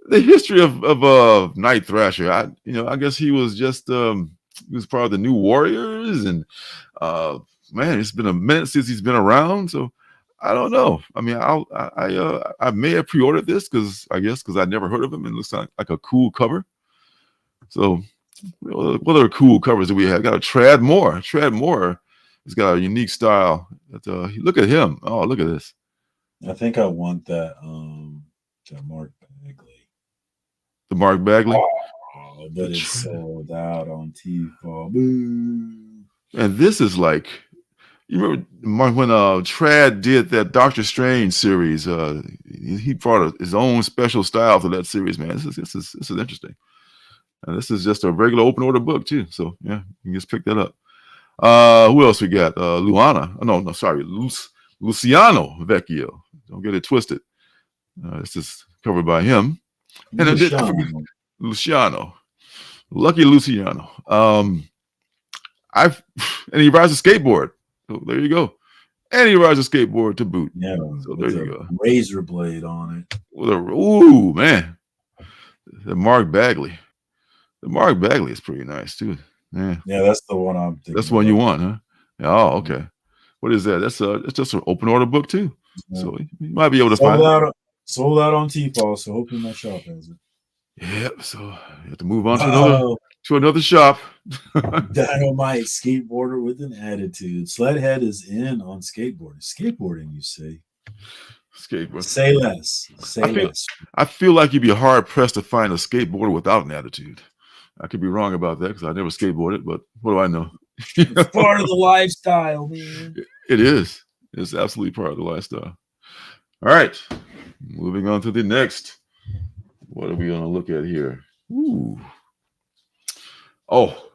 the history of Night Thrasher. I guess he was just he was part of the New Warriors, and man, it's been a minute since he's been around. So I don't know. I mean, I may have pre-ordered this because I'd never heard of him, and it looks like a cool cover. So what other cool covers do we have? Got a Trad Moore. Trad Moore has got a unique style. Look at him. Oh, look at this. I think I want that Mark Bagley. The Mark Bagley? Oh, but it's sold out on T-Fall. Boo. And this is like, you remember when Trad did that Doctor Strange series? He brought his own special style to that series, man. This is interesting. And this is just a regular open order book too. So yeah, you can just pick that up. Who else we got? Luciano Vecchio. Don't get it twisted. This is covered by him. And Luciano. Lucky Luciano. And he rides a skateboard. So there you go. And he rides a skateboard to boot. Yeah. So there you go. Razor blade on it. Ooh, man. The Mark Bagley. The Mark Bagley is pretty nice too. Yeah. Yeah, that's the one I'm thinking. That's the one you want, huh? Oh, okay. What is that? It's just an open order book too. Yeah. So you might be able to find it. Sold out on T-Fall, so hopefully my shop has it. Yep. So you have to move on to another shop. Dynamite skateboarder with an attitude. Sledhead is in on skateboarding. Skateboarding, you say? Skateboard. Say less. Less. I feel like you'd be hard pressed to find a skateboarder without an attitude. I could be wrong about that because I never skateboarded, but what do I know? It's part of the lifestyle, man. It is. It's absolutely part of the lifestyle. All right. Moving on to the next. What are we going to look at here? Ooh. Oh.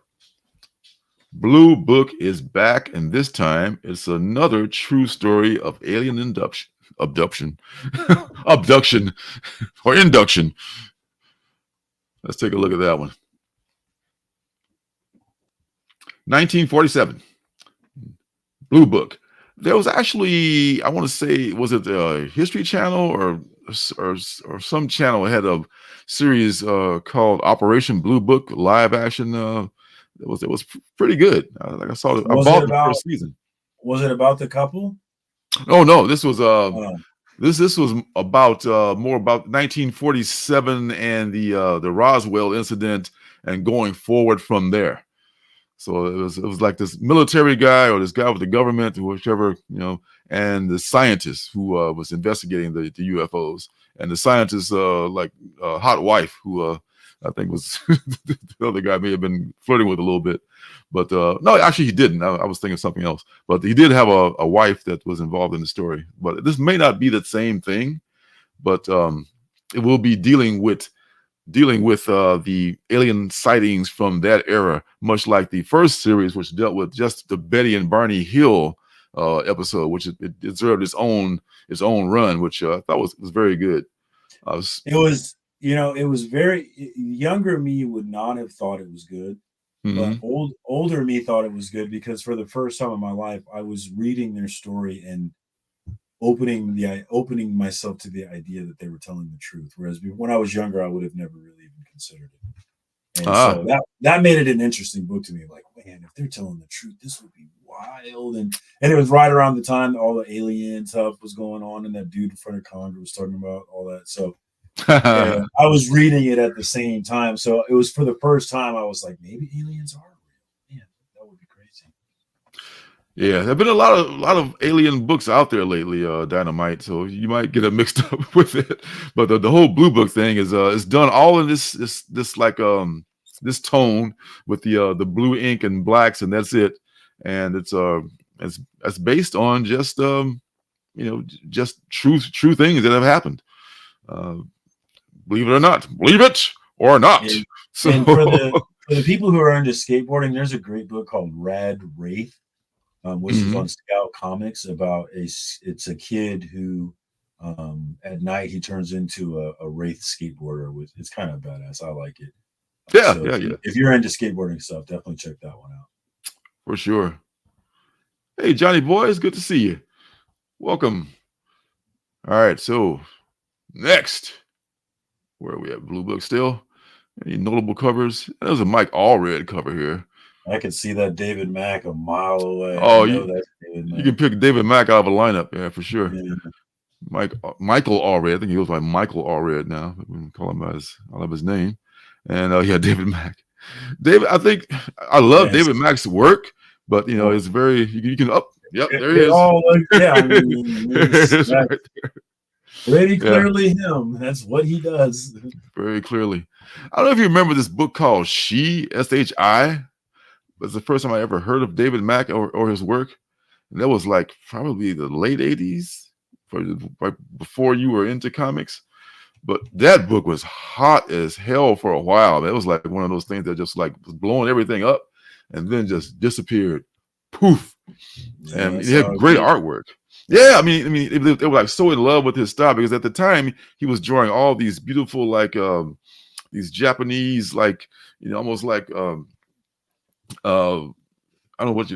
Blue Book is back, and this time it's another true story of alien abduction or induction. Let's take a look at that one. 1947, Blue Book. There was actually, I want to say, was it the History Channel or some channel had a series called Operation Blue Book live action. It was pretty good. I saw it. I bought the first season. Was it about the couple? Oh no, this was this was about more about 1947 and the Roswell incident and going forward from there. So it was like this military guy or this guy with the government, whichever, and the scientist who was investigating the UFOs, and the scientist hot wife who I think was the other guy may have been flirting with a little bit, but no, actually he didn't. I was thinking of something else, but he did have a wife that was involved in the story. But this may not be the same thing, but it will be dealing with the alien sightings from that era, much like the first series, which dealt with just the Betty and Barney Hill episode, which it deserved its own run, which I thought was very good. It was very younger me would not have thought it was good, but older me thought it was good because for the first time in my life, I was reading their story and opening myself to the idea that they were telling the truth. Whereas when I was younger, I would have never really even considered it. And so that made it an interesting book to me. Like, man, if they're telling the truth, this would be wild. And it was right around the time all the alien stuff was going on, and that dude in front of Congress was talking about all that. So I was reading it at the same time. So it was for the first time I was like, maybe aliens are real. Yeah, there've been a lot of alien books out there lately, Dynamite. So you might get it mixed up with it. But the whole Blue Book thing is done all in this like this tone with the blue ink and blacks, and that's it. And it's based on just just true things that have happened. Uh, believe it or not, believe it or not. And, So and for the people who are into skateboarding, there's a great book called Rad Wraith. Which is on Scout Comics about it's a kid who at night he turns into a wraith skateboarder. It's kind of badass. I like it. Yeah, So yeah. If you're into skateboarding stuff, definitely check that one out. For sure. Hey, Johnny boy, it's good to see you. Welcome. All right, so next, where are we at? Blue Book still. Any notable covers? There's a Mike Allred cover here. I can see that David Mack a mile away. Oh, that's David Mack. You can pick David Mack out of a lineup, yeah, for sure. Yeah. Michael Allred. I think he goes by Michael Allred now. We call him I love his name. And David Mack. David, I think I love David Mack's work, but it's very you can up. Yep, there he is. It's right there. Very clearly him. That's what he does. Very clearly. I don't know if you remember this book called She, S-H-I. It's the first time I ever heard of David Mack or his work. And that was like probably the late 80s, right before you were into comics. But that book was hot as hell for a while. It was like one of those things that just like was blowing everything up and then just disappeared. Poof. Yeah, and he had great artwork. Yeah, I mean, they were like so in love with his style because at the time he was drawing all these beautiful, like these Japanese, like, almost like I don't know what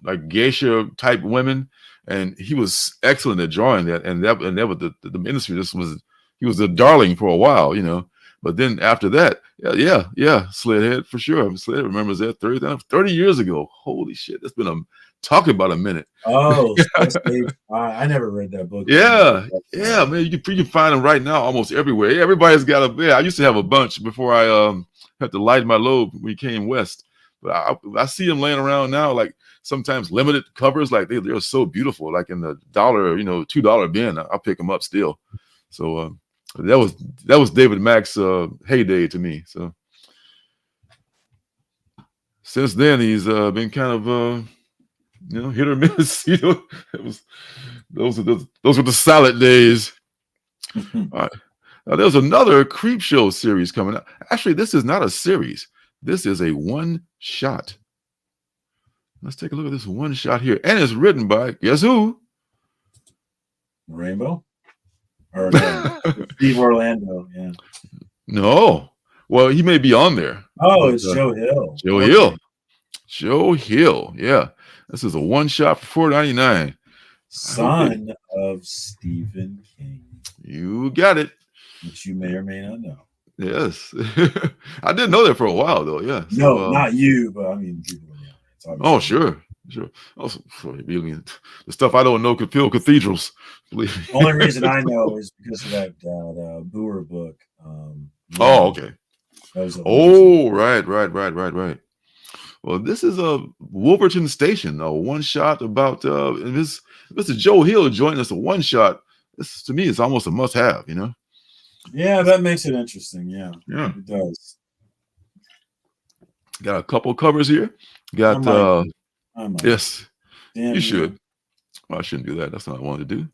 like geisha type women, and he was excellent at drawing that. And that was the industry he was a darling for a while, But then after that, Sledhead for sure. Sledhead remembers that 30 years ago. Holy shit, that's been talking about a minute. Oh, I never read that book. Yeah, man, you can find them right now almost everywhere. Everybody's got I used to have a bunch before I had to lighten my load when we came west. But I see them laying around now, like sometimes limited covers, like they're so beautiful, like in the $1, $2 bin. I'll pick them up still. So that was David Mack's heyday to me. So since then he's been kind of hit or miss. Those were the salad days. All right. Now there's another Creep Show series coming out. Actually, this is not a series. This is a one shot. Let's take a look at this one shot here. And it's written by, guess who? Rainbow? Or no, Steve Orlando, yeah. No. Well, he may be on there. Oh, it's Joe Hill. Joe Hill, yeah. This is a one shot for $4.99. Son of Stephen King. You got it. Which you may or may not know. Yes. I didn't know that for a while, though. Yeah. No, not you, but I mean, people. Oh, sure. Also, the stuff I don't know could fill cathedrals. Only reason I know is because of that Boer book. Okay. Right. Well, this is a Wolverton Station, a one shot about Mr. Joe Hill joining us. A one shot. This to me is almost a must have. Yeah, that makes it interesting. Yeah, it does. Got a couple covers here. Got I might. Yes. Damn, you should. Well, I shouldn't do that. That's not what I wanted to do.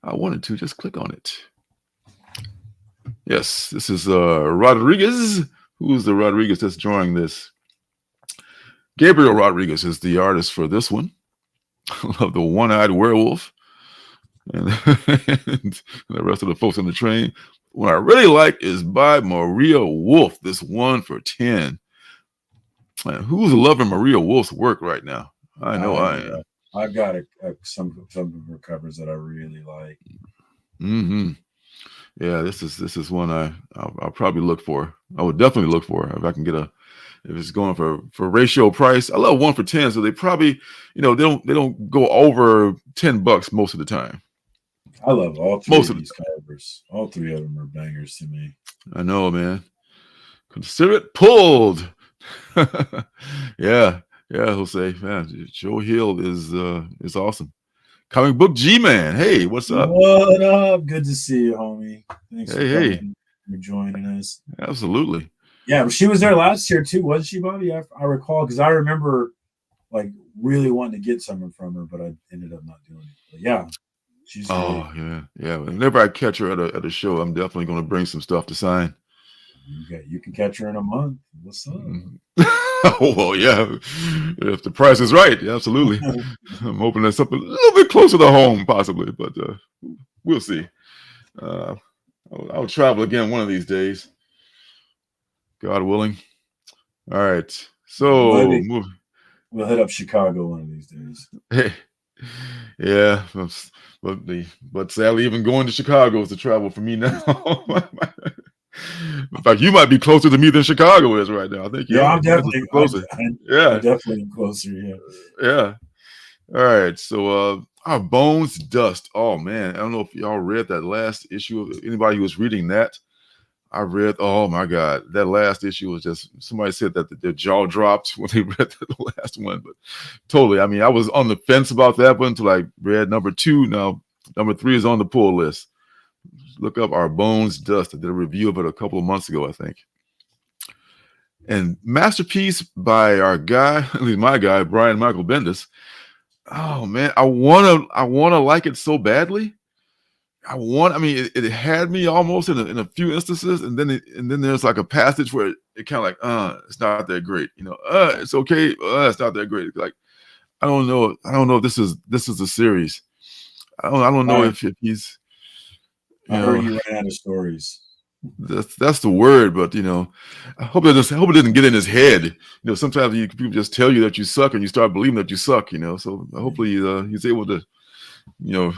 I wanted to just click on it. Yes, this is Rodriguez. Who's the Rodriguez that's drawing this? Gabriel Rodriguez is the artist for this one. I love the one-eyed werewolf and the rest of the folks on the train. What I really like is by Maria Wolf, this one for 10. Man, who's loving Maria Wolf's work right now? I know I am. I've got some of her covers that I really like. Mm-hmm. Yeah, this is one I'll probably look for. I would definitely look for if I can get if it's going for ratio price. I love one for 10, so they probably they don't go over $10 most of the time. I love all three of these covers. All three of them are bangers to me. I know, man. Consider it pulled. Yeah. Yeah, Jose. Man, Joe Hill is awesome. Comic Book G-Man. Hey, what's up? What up? Good to see you, homie. Thanks for coming. Hey. For joining us. Absolutely. Yeah, but she was there last year too, wasn't she, Bobby? I recall because I remember like really wanting to get something from her, but I ended up not doing it. But yeah, she's great. Yeah. Whenever I catch her at a show, I'm definitely going to bring some stuff to sign. You can catch her in a month. What's up? Oh, well, yeah. If the price is right, absolutely. I'm hoping there's something a little bit closer to home, possibly, but we'll see. I'll travel again one of these days, God willing. All right. So we'll hit up Chicago one of these days. Hey, yeah, but sadly, even going to Chicago is a travel for me now. In fact, you might be closer to me than Chicago is right now. I think I'm definitely closer. I'm definitely closer. Yeah. All right. So our Bones Dust. Oh man, I don't know if y'all read that last issue. Anybody who was reading that, I read. Oh my God, that last issue was just. Somebody said that their jaw dropped when they read the last one, but totally. I mean, I was on the fence about that one until I read number 2. Now number 3 is on the pull list. Look up Our Bones Dust. I did a review of it a couple of months ago, I think. And masterpiece by our guy, at least my guy, Brian Michael Bendis. Oh man, I wanna like it so badly. It had me almost in a few instances, and then there's like a passage where it kind of like, it's not that great, it's okay, it's not that great. Like, I don't know if this is a series. I don't know if he's. I heard you ran out of stories. That's the word, but I hope it didn't get in his head. Sometimes people just tell you that you suck, and you start believing that you suck. So hopefully he's able to,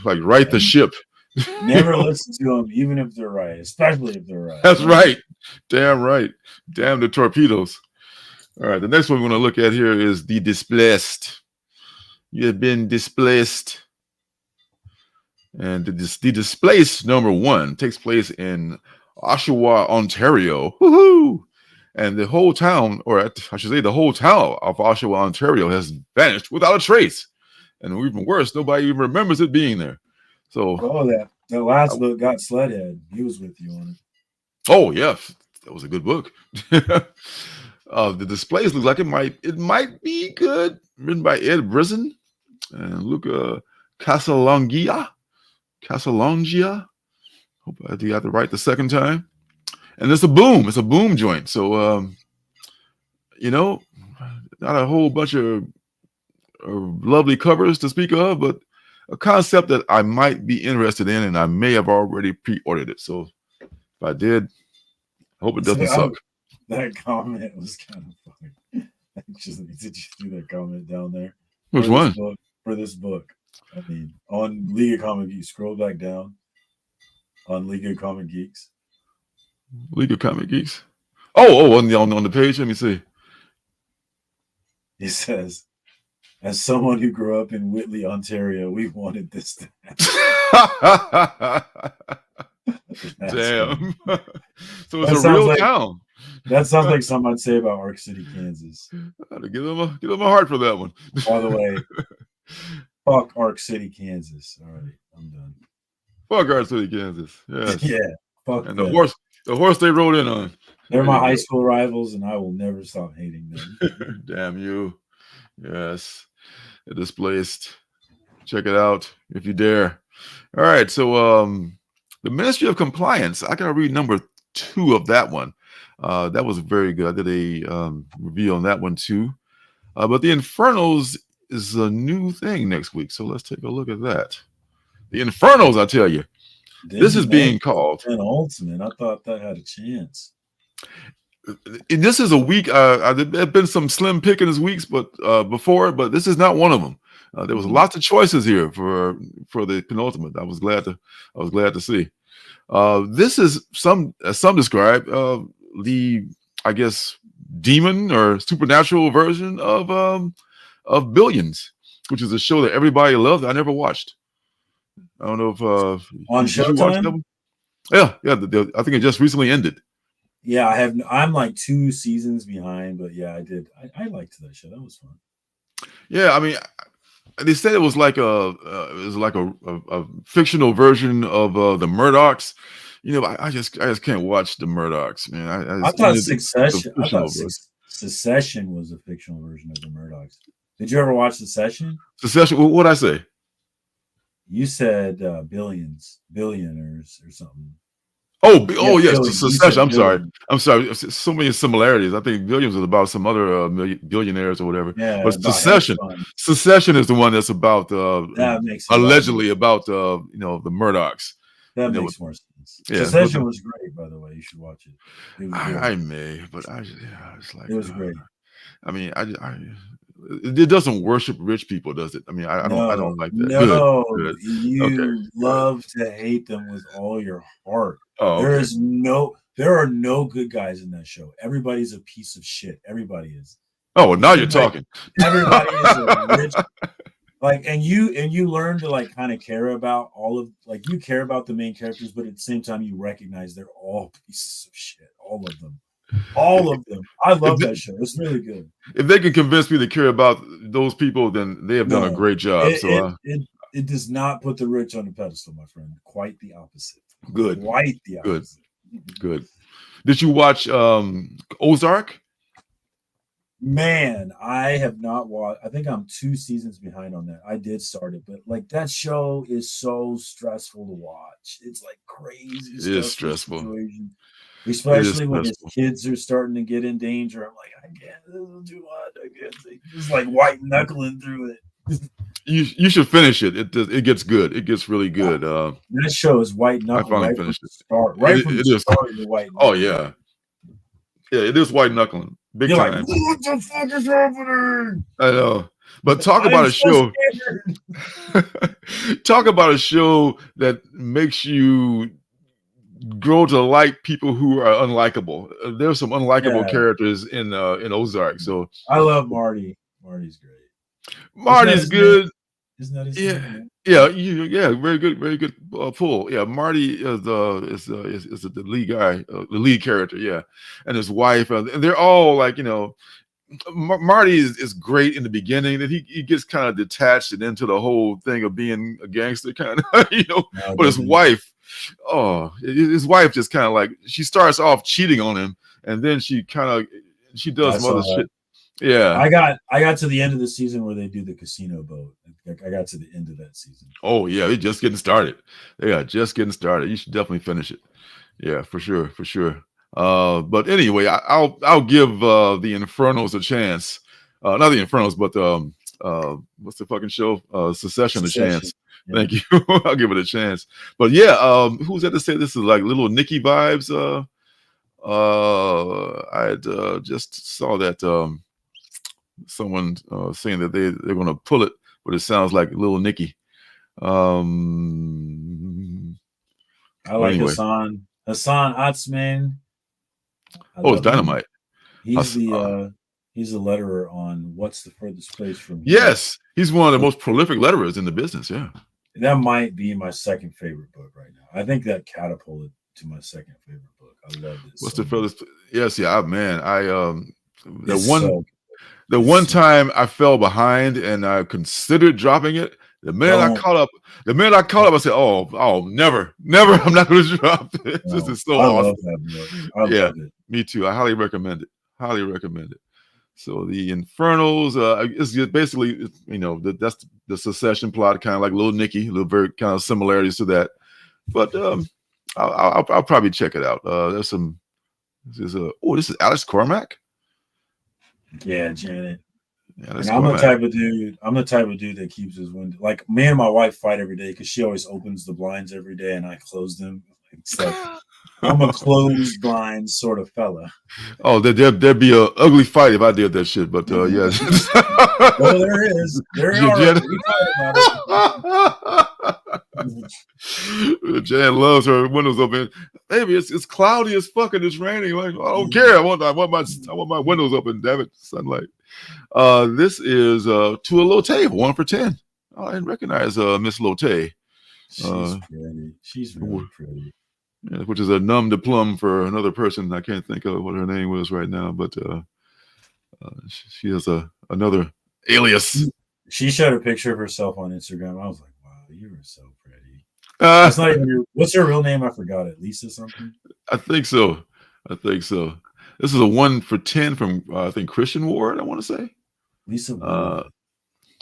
like right the ship. Never listen to them, even if they're right, especially if they're right. That's right. Damn right. Damn the torpedoes. All right. The next one we're going to look at here is The Displaced. You have been displaced. And the Displaced number 1 takes place in Oshawa, Ontario. Woohoo! And the whole town, or I should say the whole town of Oshawa, Ontario has vanished without a trace. And even worse, nobody even remembers it being there. So that last book got Sledhead. He was with you on it. Oh yeah, that was a good book. The Displays look like it might be good. Written by Ed Brisson and Luca Casalongia. Hope I got it right the second time. And it's a boom joint. So not a whole bunch of lovely covers to speak of, but a concept that I might be interested in, and I may have already pre-ordered it. So if I did, I hope it doesn't suck. That comment was kind of funny. Did you see that comment down there? Which one? For this book. I mean, on League of Comic Geeks, scroll back down. On League of Comic Geeks. League of Comic Geeks? Oh, on the page. Let me see. It says, as someone who grew up in Whitley, Ontario, we wanted this to happen. Damn. So it's a real town. That sounds like something I'd say about Ark City, Kansas. I had to give them a heart for that one. By the way, fuck Ark City, Kansas. All right, I'm done. Fuck Ark City, Kansas. Yes. Yeah. Fuck and the horse they rode in on. They're my high school rivals, and I will never stop hating them. Damn you. Yes. The Displaced. Check it out if you dare. All right. So the Ministry of Compliance. I gotta read number 2 of that one. That was very good. I did a review on that one too. But the Infernos is a new thing next week. So let's take a look at that. The Infernos, I tell you. This is being called an Ultimate. I thought that had a chance. This is a week. There have been some slim pickings weeks, but this is not one of them. There was lots of choices here for the penultimate. I was glad to see. This is some describe the, I guess, demon or supernatural version of Billions, which is a show that everybody loved. I never watched. I don't know if on Showtime. Yeah. I think it just recently ended. Yeah, I'm like 2 seasons behind, but yeah, I did. I liked that show. That was fun. Yeah, I mean, they said it was like a fictional version of the Murdochs. You know, I just can't watch the Murdochs, man. I thought it's a Succession. I fictional thought version. Secession was a fictional version of the Murdochs. Did you ever watch Secession? Secession. What'd I say? You said billionaires or something. Oh yes, Billions. Secession. I'm sorry. Billions. I'm sorry. So many similarities. I think Billions is about some other billionaires or whatever. Yeah, But Secession is the one that's about that makes allegedly about the Murdochs. That makes more sense. Yeah, Secession was great, by the way. You should watch it. It was I may, but it's like it was great. I mean, it doesn't worship rich people, does it? I mean, I don't like that. No, Good. You love to hate them with all your heart. Oh, okay. There are no good guys in that show. Everybody's a piece of shit. Everybody is. Oh, well, now you're talking. Everybody is a rich. And you learn to like kind of care about you care about the main characters, but at the same time you recognize they're all pieces of shit. All of them. I love that show. It's really good. If they can convince me to care about those people, then they have done a great job. It does not put the rich on the pedestal, my friend. Quite the opposite. Good. Quite the opposite. Good. Did you watch Ozark? Man, I have not watched. I think I'm 2 seasons behind on that. I did start it, but like that show is so stressful to watch. It's like crazy. It is stressful. Especially when his kids are starting to get in danger. I'm like, I can't. This is too much. I can't think. Just like white knuckling through it. You should finish it. It gets good. It gets really good. That show is white knuckling. I finally finished it. Right from the start, you're white knuckling. Oh yeah, it is white knuckling. Big you're time. Like, what the fuck is happening? I know. But talk about a show. Talk about a show that makes you grow to like people who are unlikable. There's some unlikable characters in Ozark. So I love Marty. Marty's great. Marty's good. Isn't that his name? Yeah. Very good pull. Yeah, Marty is the lead guy, the lead character. Yeah, and his wife. And they're all like, Marty is great in the beginning. That he gets kind of detached and into the whole thing of being a gangster, kind of, But his wife just kind of like, she starts off cheating on him, and then she does some other shit. Yeah, I got to the end of the season where they do the casino boat. I got to the end of that season. Oh yeah, they're just getting started. They are just getting started. You should definitely finish it. Yeah, for sure. But anyway, I'll give the Infernos a chance. Not the Infernos, but what's the fucking show? Secession a chance. Yeah. Thank you. I'll give it a chance. But yeah, who's that to say this is like little Nicky vibes? I had just saw that someone saying that they're going to pull it, but it sounds like Little Nicky. I like Hassan Atzman. It's Dynamite. He's he's a letterer on What's the Furthest Place from Here. Yes, he's one of the most prolific letterers in the business. Yeah, that might be my second favorite book right now. I think that catapulted to my second favorite book. I love it. What's the furthest? Yes, yeah, man. The one time I fell behind and I considered dropping it, the minute I caught up, I said, "Oh, never! I'm not going to drop this. This is so awesome." I love it. Me too. I highly recommend it. So the Infernos, it's just basically, that's the Secession plot, kind of like Little Nicky, very kind of similarities to that. But I'll probably check it out. This is Alex Cormack. Yeah, Janet. Yeah, I'm the type of dude that keeps his window. Like, me and my wife fight every day because she always opens the blinds every day and I close them. So I'm a closed blinds sort of fella. Oh, there'd be an ugly fight if I did that shit. But yeah. Well, there is. Jan loves her windows open. Baby, it's cloudy as fuck and it's raining. Like, I don't care. I want my windows open. Damn it, sunlight. This is To a Lotte, 1 for 10. I didn't recognize Miss Lotte. She's pretty. She's really pretty. Yeah, which is a nom de plume for another person. I can't think of what her name was right now, but she has another Alias. She showed a picture of herself on Instagram. I was like, wow, you were so pretty. That's not even what's her real name? I forgot it. Lisa something? I think so. This is a 1 for 10 from I think Christian Ward, I want to say. Lisa Wood.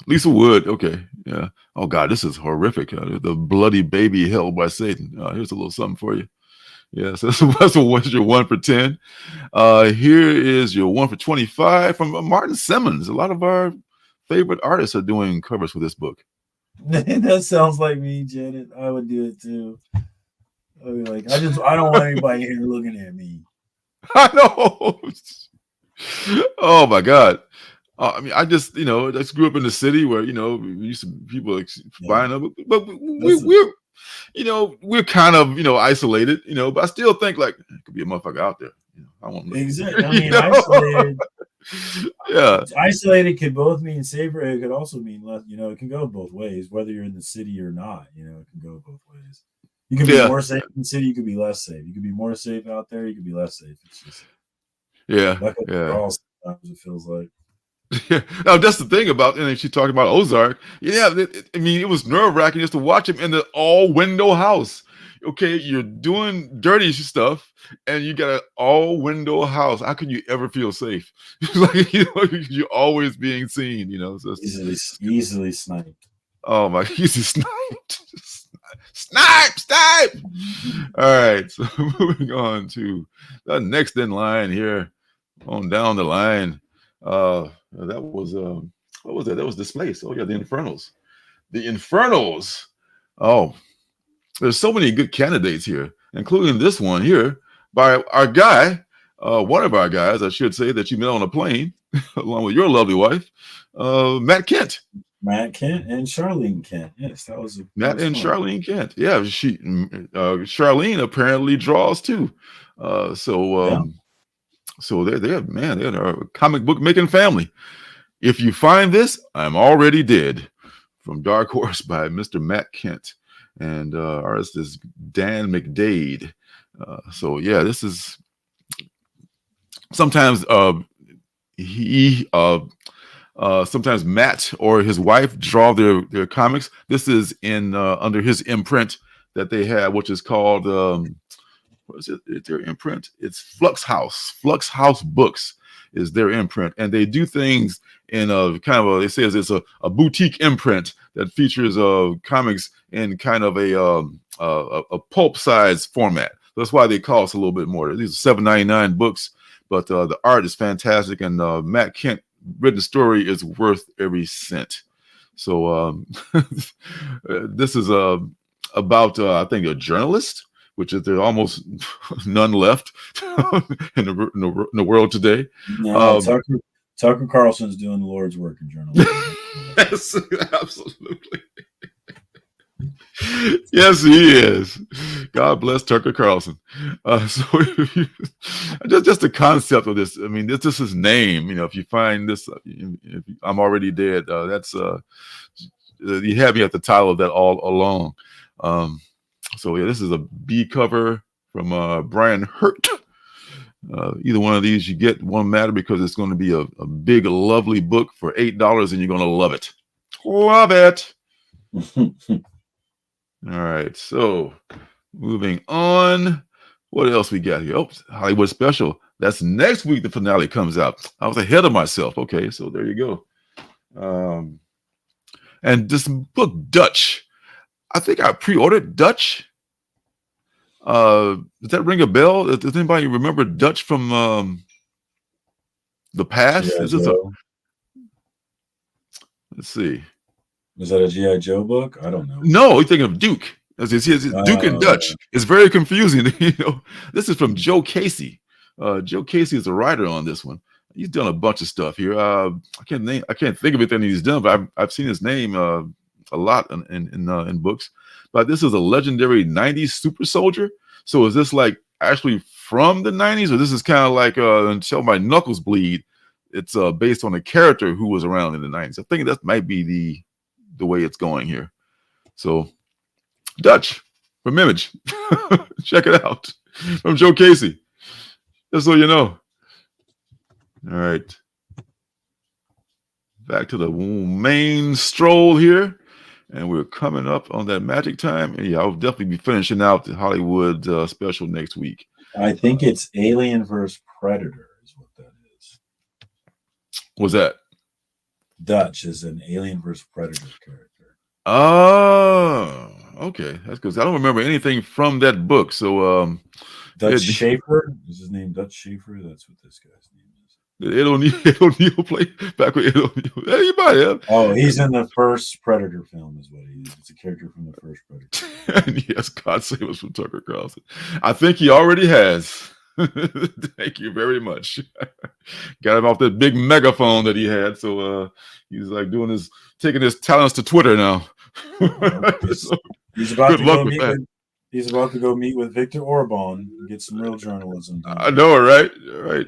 Lisa Wood. Okay. Yeah. Oh God, this is horrific. The bloody baby held by Satan. Here's a little something for you. Yeah, so that's your 1 for 10. Here is your 1 for 25 from Martin Simmons. A lot of our favorite artists are doing covers for this book. That sounds like me, Janet. I would do it too. I'd be like, I don't want anybody here looking at me. I know. Oh my God. I mean, I just grew up in the city where we used to people buying them, but we're kind of isolated, but I still think like it could be a motherfucker out there. I won't exactly. I mean, isolated. Yeah, isolated could both mean safer. It could also mean less. It can go both ways, whether you're in the city or not. It can go both ways. You can be more safe in the city. You could be less safe. You could be more safe out there. You could be less safe. It's just sometimes it feels like. Yeah, now that's the thing about, and she talked about Ozark. Yeah, I mean, it was nerve-wracking just to watch him in the all-window house. Okay, you're doing dirty stuff, and you got an all-window house. How can you ever feel safe? Like you're always being seen. So easily sniped. Oh my, easy sniped. Snipe. All right, so moving on to the next in line here, on down the line. That was what was that? That was Displaced. Oh yeah, the Infernals. Oh, there's so many good candidates here, including this one here by our guy, one of our guys, I should say, that you met on a plane along with your lovely wife, Matt Kent. Matt Kent and Charlene Kent. Yes, that was Matt and fun. Charlene Kent. Yeah, Charlene apparently draws too. So they're a comic book making family. If you find this, I'm already dead, from Dark Horse by Mr. Matt Kent, and artist is Dan McDade. So yeah, this is sometimes sometimes Matt or his wife draw their comics. This is in under his imprint that they have, which is called what is it? It's their imprint. It's Flux House. Flux House Books is their imprint, and they do things in a kind of they say it's a boutique imprint that features comics in kind of a pulp size format. That's why they cost a little bit more. These are $7.99 books, but the art is fantastic, and Matt Kent written story is worth every cent. So this is about I think a journalist, which is there almost none left in the world today. No, Tucker Carlson's doing the Lord's work in journalism. Yes, absolutely. Yes, he is. God bless Tucker Carlson. So just the concept of this. I mean, this is his name. If you find this, if I'm already dead. That's you had me at the title of that all along. So yeah, this is a B cover from Brian Hurt. Either one of these you get, won't matter, because it's going to be a big, lovely book for $8, and you're going to love it. Love it. All right, so moving on. What else we got here? Oh, Hollywood Special. That's next week. The finale comes out. I was ahead of myself. Okay, so there you go. And this book, Dutch. I think I pre-ordered Dutch. Does that ring a bell? Does anybody remember Dutch from the past? Yeah, Is this let's see. Was that a G.I. Joe book? I don't know. No, you're thinking of Duke. As it says, Duke and Dutch. It's very confusing. This is from Joe Casey. Joe Casey is a writer on this one. He's done a bunch of stuff here. I can't think of anything he's done, but I've seen his name a lot in books. But this is a legendary 90s super soldier. So is this like actually from the 90s, or this is kind of like Until My Knuckles Bleed? It's based on a character who was around in the 90s. I think that might be the way it's going here. So Dutch from Image. Check it out. From Joe Casey. Just so you know. All right. back to the main stroll here. And we're coming up on that magic time. And yeah, I'll definitely be finishing out the Hollywood special next week. I think it's Alien vs. Predator is what that is. What's that? Dutch is an Alien vs. Predator character. Oh, okay. That's because I don't remember anything from that book. So Dutch Schaefer? Is his name Dutch Schaefer? That's what this guy's name is. Ed O'Neill played back with Ed O'Neill. Anybody else? Oh, he's in the first Predator film, is what he is. It's a character from the first Predator. And yes, God save us from Tucker Carlson. I think he already has. Thank you very much. Got him off that big megaphone that he had. So he's like taking his talents to Twitter now. So, he's about to go meet with Victor Orban and get some real journalism done. I know, right? All right.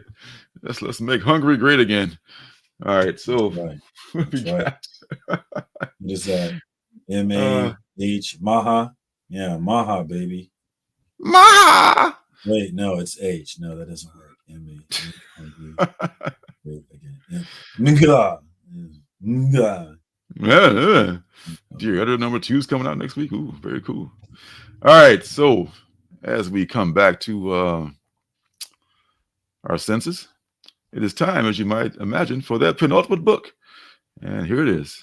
Let's make Hungary great again. All right. So That's right. What is that? M-A-H Maha? Yeah, Maha, baby. Maha. Wait, no, it's H. No, that doesn't work. M-A-H. Wait again. Nga. Nga. Yeah. Dear Editor number 2 is coming out next week. Ooh, very cool. All right. So as we come back to our senses, it is time, as you might imagine, for that penultimate book. And here it is.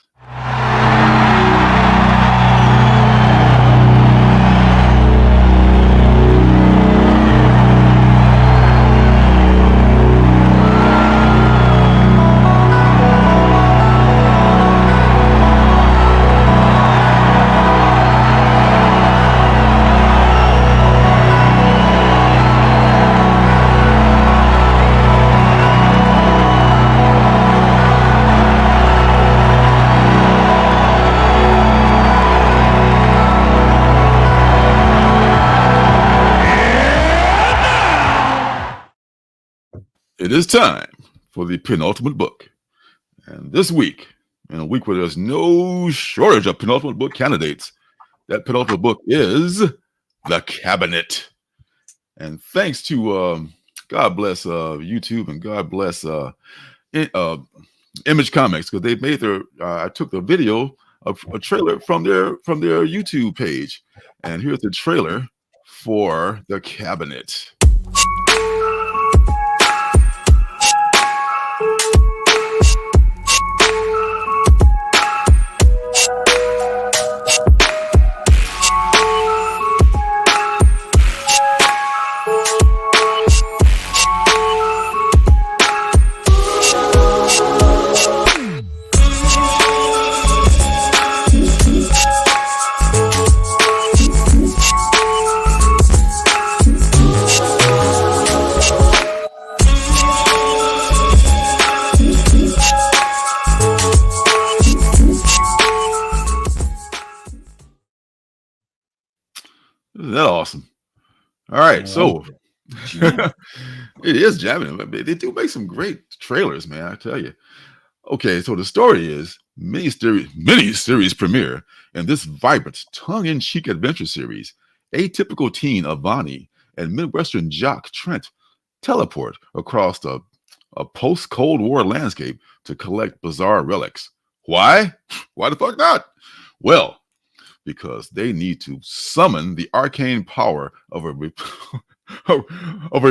It is time for the penultimate book. And this week, in a week where there's no shortage of penultimate book candidates, that penultimate book is The Cabinet. And thanks to God bless YouTube and God bless Image Comics, because they made I took the video of a trailer from their YouTube page. And here's the trailer for The Cabinet. Isn't that awesome? All right, so it is jamming. They do make some great trailers, man, I tell you. Okay, so the story is mini-series premiere in this vibrant, tongue-in-cheek adventure series. Atypical teen Avani and Midwestern jock Trent teleport across a post-Cold War landscape to collect bizarre relics. Why? Why the fuck not? Well, because they need to summon the arcane power of a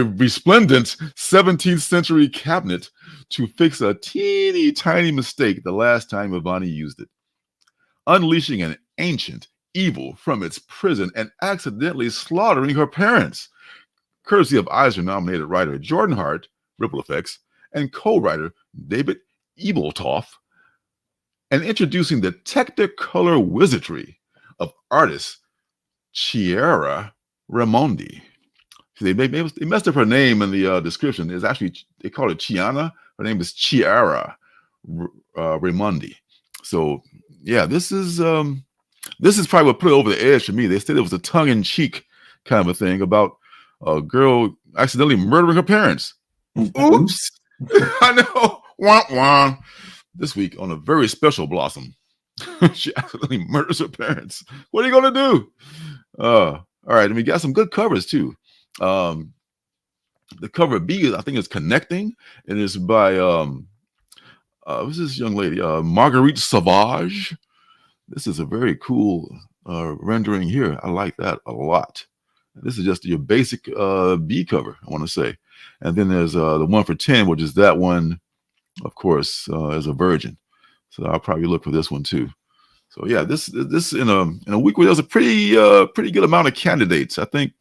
resplendent 17th century cabinet to fix a teeny tiny mistake the last time Avani used it. Unleashing an ancient evil from its prison and accidentally slaughtering her parents. Courtesy of Eisner-nominated writer Jordan Hart, Ripple Effects, and co-writer David Ebeltoft, and introducing the Technicolor wizardry of artist Chiara Raimondi. They messed up her name in the description. It's actually, they call it Chiana. Her name is Chiara Raimondi. So yeah, this is probably what put it over the edge for me. They said it was a tongue-in-cheek kind of a thing about a girl accidentally murdering her parents. Oops. I know. Wah, wah. This week on a very special Blossom, she accidentally murders her parents. What are you going to do? All right. And we got some good covers too. The cover B, I think, is Connecting. It is by who's this young lady? Marguerite Sauvage. This is a very cool rendering here. I like that a lot. This is just your basic B cover, I want to say. And then there's the 1 for 10, which is that one, of course, as a virgin. So I'll probably look for this one too. So yeah, this in a week where there's a pretty good amount of candidates. I think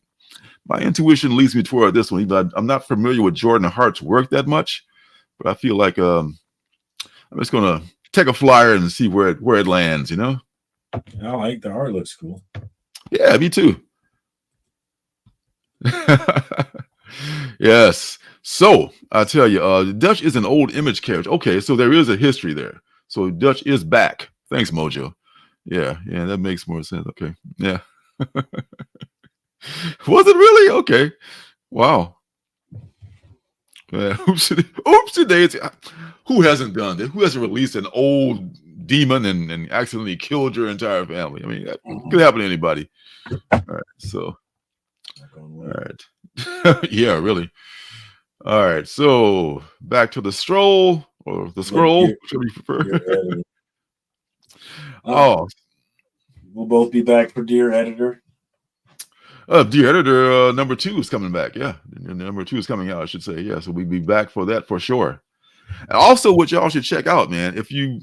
my intuition leads me toward this one. Even I'm not familiar with Jordan Hart's work that much, but I feel like I'm just gonna take a flyer and see where it lands. You know. I like the art. Looks cool. Yeah, me too. Yes. So I tell you, Dutch is an old image character. Okay, so there is a history there. So Dutch is back. Thanks, Mojo. Yeah, that makes more sense. Okay, yeah. Was it really? Okay. Wow. Oopsie daisy. Who hasn't done that? Who hasn't released an old demon and accidentally killed your entire family? I mean, that could happen to anybody. All right, so. All right. Yeah, really. All right, so back to the stroll or the scroll, whichever you prefer. We'll both be back for Dear Editor. Dear Editor, number 2 is coming back. Yeah, number 2 is coming out, I should say. Yeah, so we'll be back for that for sure. And also, what y'all should check out, man, if you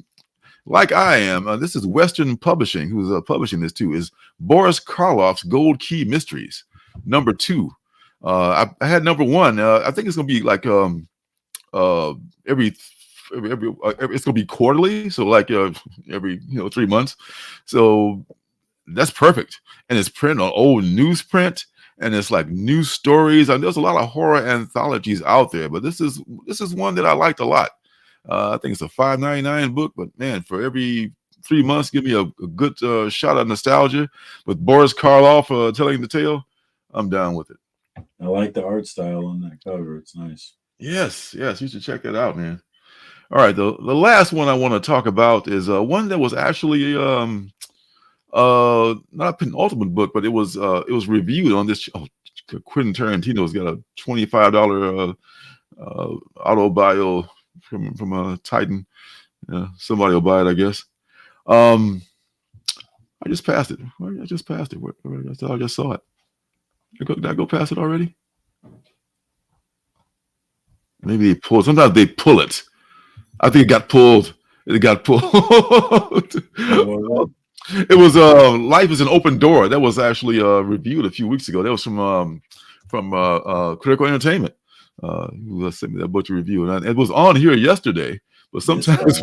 like I am, this is Western Publishing, who's publishing this too, is Boris Karloff's Gold Key Mysteries, number 2. I had number 1. I think it's gonna be like every it's gonna be quarterly, so like every 3 months. So that's perfect, and it's printed on old newsprint, and it's like news stories. And there's a lot of horror anthologies out there, but this is one that I liked a lot. I think it's a $5.99 book, but man, for every 3 months, give me a good shot of nostalgia with Boris Karloff telling the tale. I'm down with it. I like the art style on that cover. It's nice. Yes, you should check that out, man. All right, the last one I want to talk about is one that was actually not a penultimate book, but it was reviewed on this. Quentin Tarantino's got a $25 auto bio from a Titan. Somebody will buy it, I guess. I just passed it. I just passed it. I just saw it. Did I go past it already? Maybe they pull. Sometimes they pull it. I think it got pulled. It was Life is an Open Door. That was actually reviewed a few weeks ago. That was from Critical Entertainment. Who sent me that book to review, and it was on here yesterday. But sometimes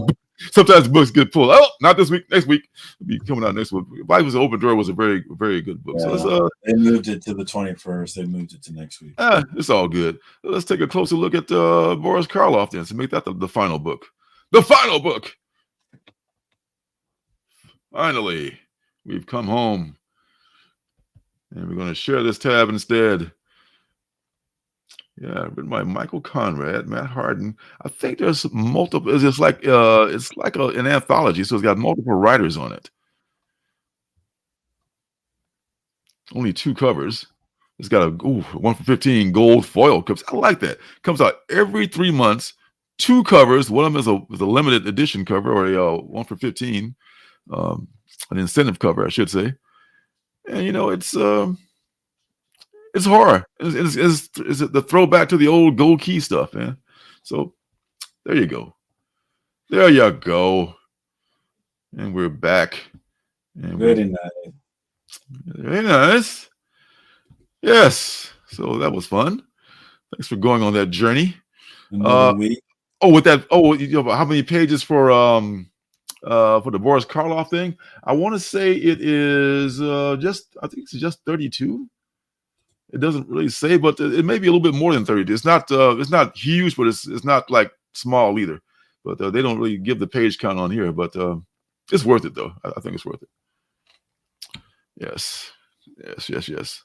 books get pulled. Oh, not this week. Next week, it'll be coming out next week. Life is an Open Door was a very, very good book. Yeah, so they moved it to the 21st. They moved it to next week. It's all good. Let's take a closer look at Boris Karloff then. So make that the final book. The final book. Finally, we've come home, and we're going to share this tab instead. Yeah, written by Michael Conrad, Matt Harden. I think there's multiple. It's like an anthology, so it's got multiple writers on it. Only 2 covers. It's got a 1 for 15 gold foil cups. I like that. Comes out every 3 months. 2 covers. One of them is a limited edition cover, or a 1 for 15, an incentive cover, I should say. And it's horror. It's the throwback to the old gold key stuff, man. So there you go. There you go. And we're back. And very nice. Very nice. Yes. So that was fun. Thanks for going on that journey. Week. With that. How many pages for the Boris Karloff thing? I want to say it is I think it's just 32. It doesn't really say, but it may be a little bit more than 30. It's not huge, but it's not like small either. But they don't really give the page count on here. But it's worth it though. I think it's worth it. Yes.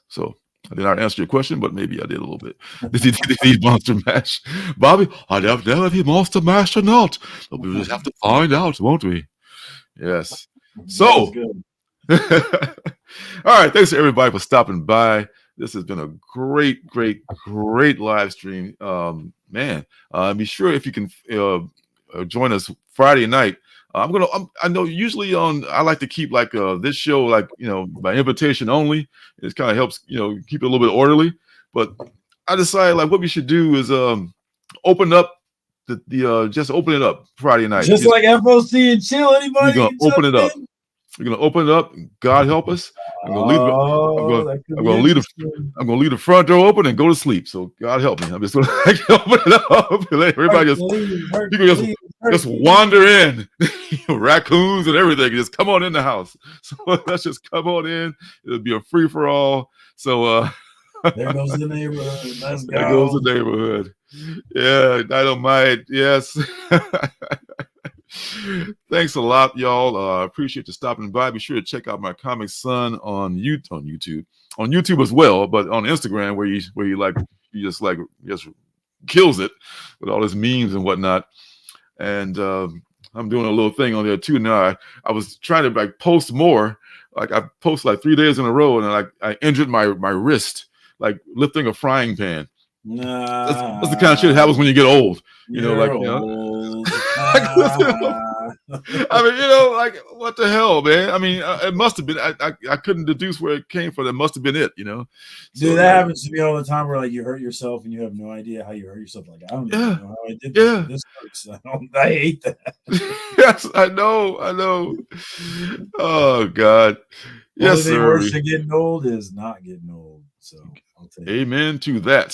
So I did not answer your question, but maybe I did a little bit. Did he Monster Mash, Bobby? I don't know if he Monster Mash or not. But we'll just have to find out, won't we? Yes. So. All right. Thanks to everybody for stopping by. This has been a great live stream. Man, be sure if you can join us Friday night. I know usually I like to keep like this show like by invitation only. It kind of helps keep it a little bit orderly. But I decided like what we should do is open up just open it up Friday night. Just like FOC and chill. Anybody? You're gonna open it up. We're gonna open it up. God help us. I'm gonna leave the front door open and go to sleep. So God help me. I'm just gonna open it up and let everybody just wander in. Raccoons and everything. Just come on in the house. So let's just come on in. It'll be a free for all. So there goes the neighborhood. Let's go. There goes the neighborhood. Yeah, Dynamite. Yes. Thanks a lot, y'all. Appreciate you stopping by. Be sure to check out my Comic Son on YouTube as well, but on Instagram where he just kills it with all his memes and whatnot. And I'm doing a little thing on there too now. I was trying to like post more. Like I posted like 3 days in a row, and I injured my wrist like lifting a frying pan. Nah, that's the kind of shit that happens when you get old. I mean, like what the hell, man? I mean, it must have been. I couldn't deduce where it came from. It must have been it, Dude, so, that happens to me all the time. Where like you hurt yourself and you have no idea how you hurt yourself. Like I don't know how I did this. Yeah. This hurts. I hate that. Yes, I know. Oh God. Yes, sir. The worst of getting old is not getting old. So I'll take amen to that.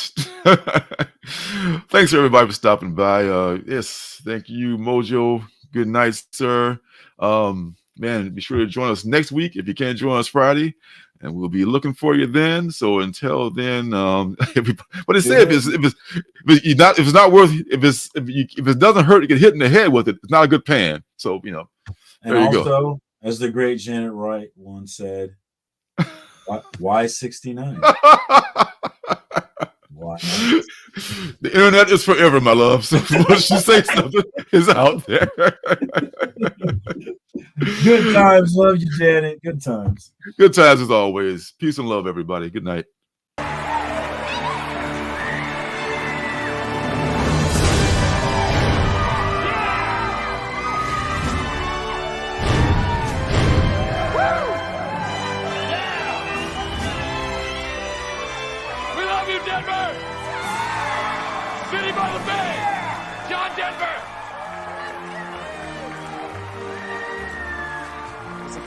Thanks everybody for stopping by. Yes, thank you, Mojo. Good night, sir. Man, be sure to join us next week if you can't join us Friday, and we'll be looking for you then. So until then, but it said if it doesn't hurt to get hit in the head with it, it's not a good pan. So and there you also, go. As the great Janet Wright once said, why 69? Why? The internet is forever, my love. So once you say something is out there. Good times. Love you, Janet. Good times. Good times as always. Peace and love, everybody. Good night.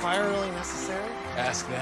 Fire really necessary? Ask them.